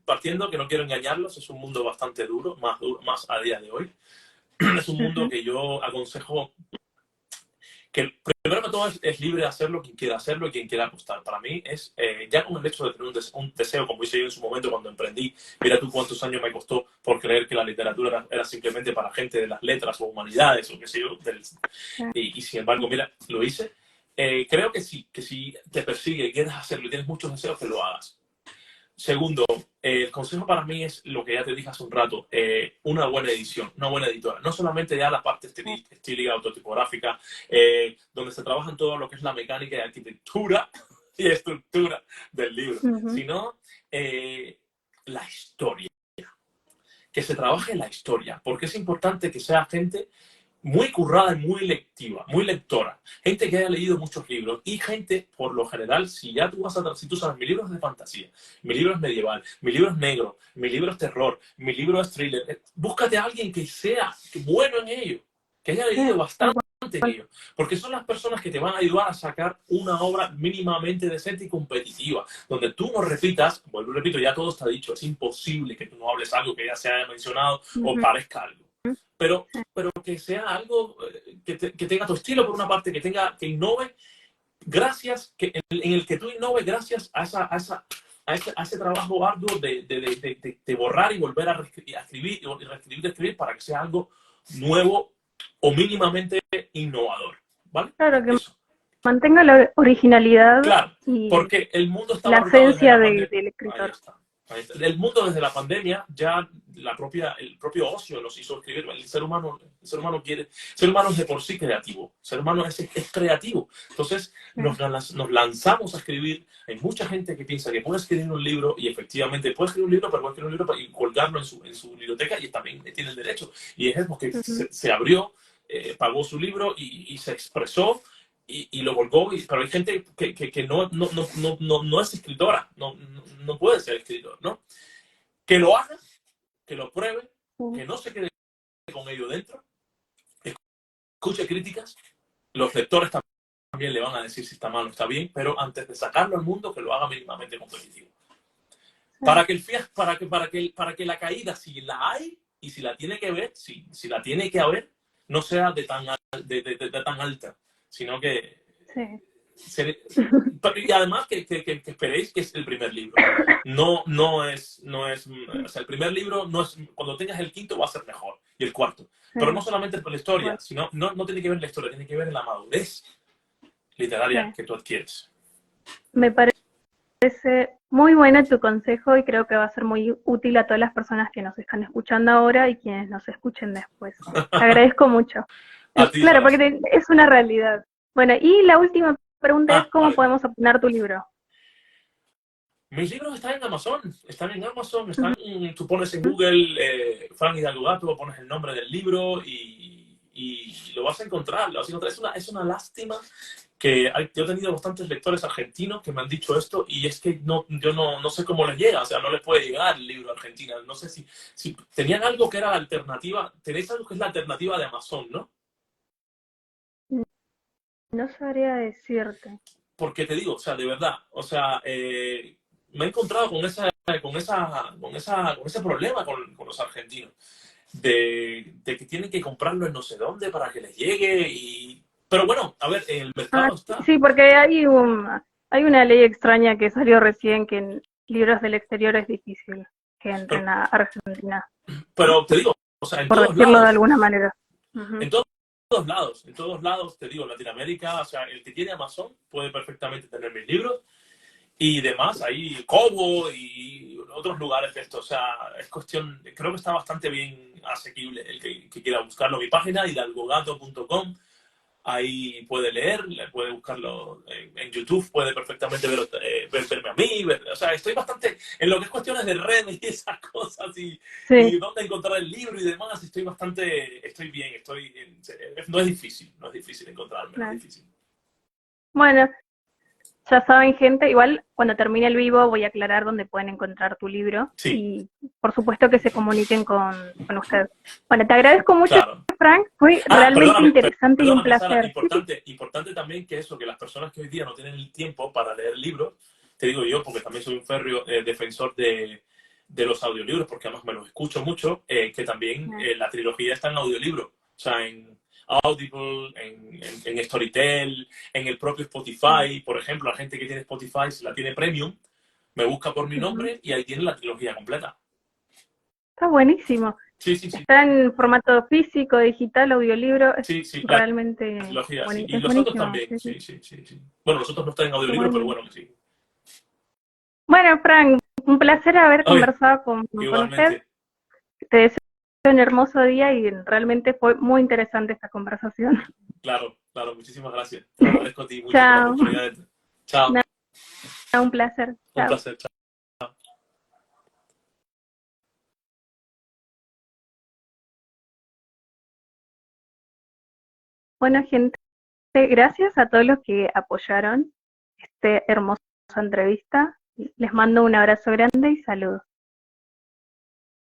Partiendo que no quiero engañarlos, es un mundo bastante duro, más a día de hoy. Es un mundo que yo aconsejo que primero que todo es libre de hacerlo quien quiera hacerlo y quien quiera apostar. Para mí es, ya con el hecho de tener un deseo, como hice yo en su momento cuando emprendí, mira tú cuántos años me costó por creer que la literatura era simplemente para gente de las letras o humanidades o qué sé yo, y sin embargo, mira, lo hice. Creo que si te persigue y quieres hacerlo y tienes muchos deseos, que lo hagas. Segundo, el consejo para mí es lo que ya te dije hace un rato, una buena edición, una buena editora. No solamente ya la parte estilística, autotipográfica, donde se trabaja en todo lo que es la mecánica y arquitectura y estructura del libro, sino la historia. Que se trabaje la historia, porque es importante que sea gente muy currada y muy lectiva, muy lectora. Gente que haya leído muchos libros y gente, por lo general, si tú sabes, mi libro es de fantasía, mi libro es medieval, mi libro es negro, mi libro es terror, mi libro es thriller, búscate a alguien que sea bueno en ello, que haya leído bastante en ello, porque son las personas que te van a ayudar a sacar una obra mínimamente decente y competitiva, donde tú no repitas, vuelvo y repito, ya todo está dicho, es imposible que tú no hables algo que ya se haya mencionado o parezca algo. Pero que sea algo que tenga tu estilo por una parte, que innove, en el que tú innoves gracias a ese trabajo arduo de borrar y volver a escribir y reescribir para que sea algo nuevo o mínimamente innovador, ¿vale? Claro, que mantenga la originalidad. Claro, porque el mundo está la esencia del escritor. Ahí está. El mundo desde la pandemia, ya el propio ocio nos hizo escribir. El ser humano es de por sí creativo. El ser humano es creativo. Entonces nos lanzamos a escribir. Hay mucha gente que piensa que puede escribir un libro y efectivamente puede escribir un libro, pero puede escribir un libro y colgarlo en su biblioteca y también tiene el derecho. Y es porque se abrió, pagó su libro y se expresó. Y lo colgó, pero hay gente que no es escritora, no puede ser escritor, ¿no? Que lo haga, que lo pruebe, que no se quede con ello dentro, escuche críticas, los lectores también le van a decir si está mal o está bien, pero antes de sacarlo al mundo, que lo haga mínimamente competitivo. Para que la caída, si la hay y si la tiene que ver, si la tiene que haber, no sea de tan alta, sino que y además que esperéis que es el primer libro. No es, o sea, el primer libro no es, cuando tengas el quinto va a ser mejor, y el cuarto. Pero no solamente por la historia, sino, no tiene que ver en la historia, tiene que ver en la madurez literaria que tú adquieres. Me parece muy bueno tu consejo y creo que va a ser muy útil a todas las personas que nos están escuchando ahora y quienes nos escuchen después. Te agradezco mucho. Claro, porque es una realidad. Bueno, y la última pregunta es ¿cómo podemos obtener tu libro? Mis libros están en Amazon, tú pones en Google Frank Hidalgo Gato, pones el nombre del libro y lo vas a encontrar. Es una lástima que yo he tenido bastantes lectores argentinos que me han dicho esto y es que yo no sé cómo les llega, o sea, no les puede llegar el libro a Argentina. No sé si tenían algo que era la alternativa, tenéis algo que es la alternativa de Amazon, ¿no? No sabría decirte. Porque te digo, o sea, de verdad, o sea, me he encontrado con esa con ese problema con los argentinos, de que tienen que comprarlo en no sé dónde para que les llegue. Pero bueno, a ver, el mercado está. Sí, porque hay una ley extraña que salió recién que en libros del exterior es difícil que Pero, entren a Argentina, pero te digo, o sea, en por todos decirlo de lados, alguna manera. en todos lados, te digo, en Latinoamérica, o sea, el que tiene Amazon puede perfectamente tener mis libros y demás, ahí Kobo y otros lugares de esto, o sea, es cuestión, creo que está bastante bien asequible el que quiera buscarlo. Mi página, hidalgogato.com, ahí puede leer, puede buscarlo en YouTube, puede perfectamente verme a mí, o sea, estoy bastante, en lo que es cuestiones de redes y esas cosas y Sí, dónde encontrar el libro y demás, estoy bien, no es difícil encontrarme, no es claro. difícil. Bueno, ya saben, gente, igual cuando termine el vivo voy a aclarar dónde pueden encontrar tu libro Sí, y por supuesto que se comuniquen con usted. Bueno, te agradezco mucho, claro. Frank, fue Ah, realmente interesante y un perdóname, Sara, placer. Sí, sí, importante también que eso, que las personas que hoy día no tienen el tiempo para leer libros, te digo yo, porque también soy un férreo defensor de los audiolibros, porque además me los escucho mucho, que también la trilogía está en audiolibro, o sea, en Audible, en Storytel, en el propio Spotify, por ejemplo, la gente que tiene Spotify, si la tiene Premium, me busca por mi ujú. nombre y ahí tiene la trilogía completa. Está buenísimo. Sí, sí, sí, Está en formato físico, digital, audiolibro, es sí, sí, la realmente trilogía, sí. Y es los otros buenísimo. también, Sí, sí. sí, sí, sí, sí. Bueno, los otros no están en Qué audiolibro, pero bueno. bueno, que sí. Bueno, Frank, un placer haber Oye, conversado con usted. igualmente, Te deseo un hermoso día y realmente fue muy interesante esta conversación. claro, claro, muchísimas gracias. Te lo agradezco a ti mucho por la Chao. oportunidad. Chao, Nada, un placer. un Chao. placer. Chao. Bueno, gente, gracias a todos los que apoyaron esta hermosa entrevista. Les mando un abrazo grande y saludos.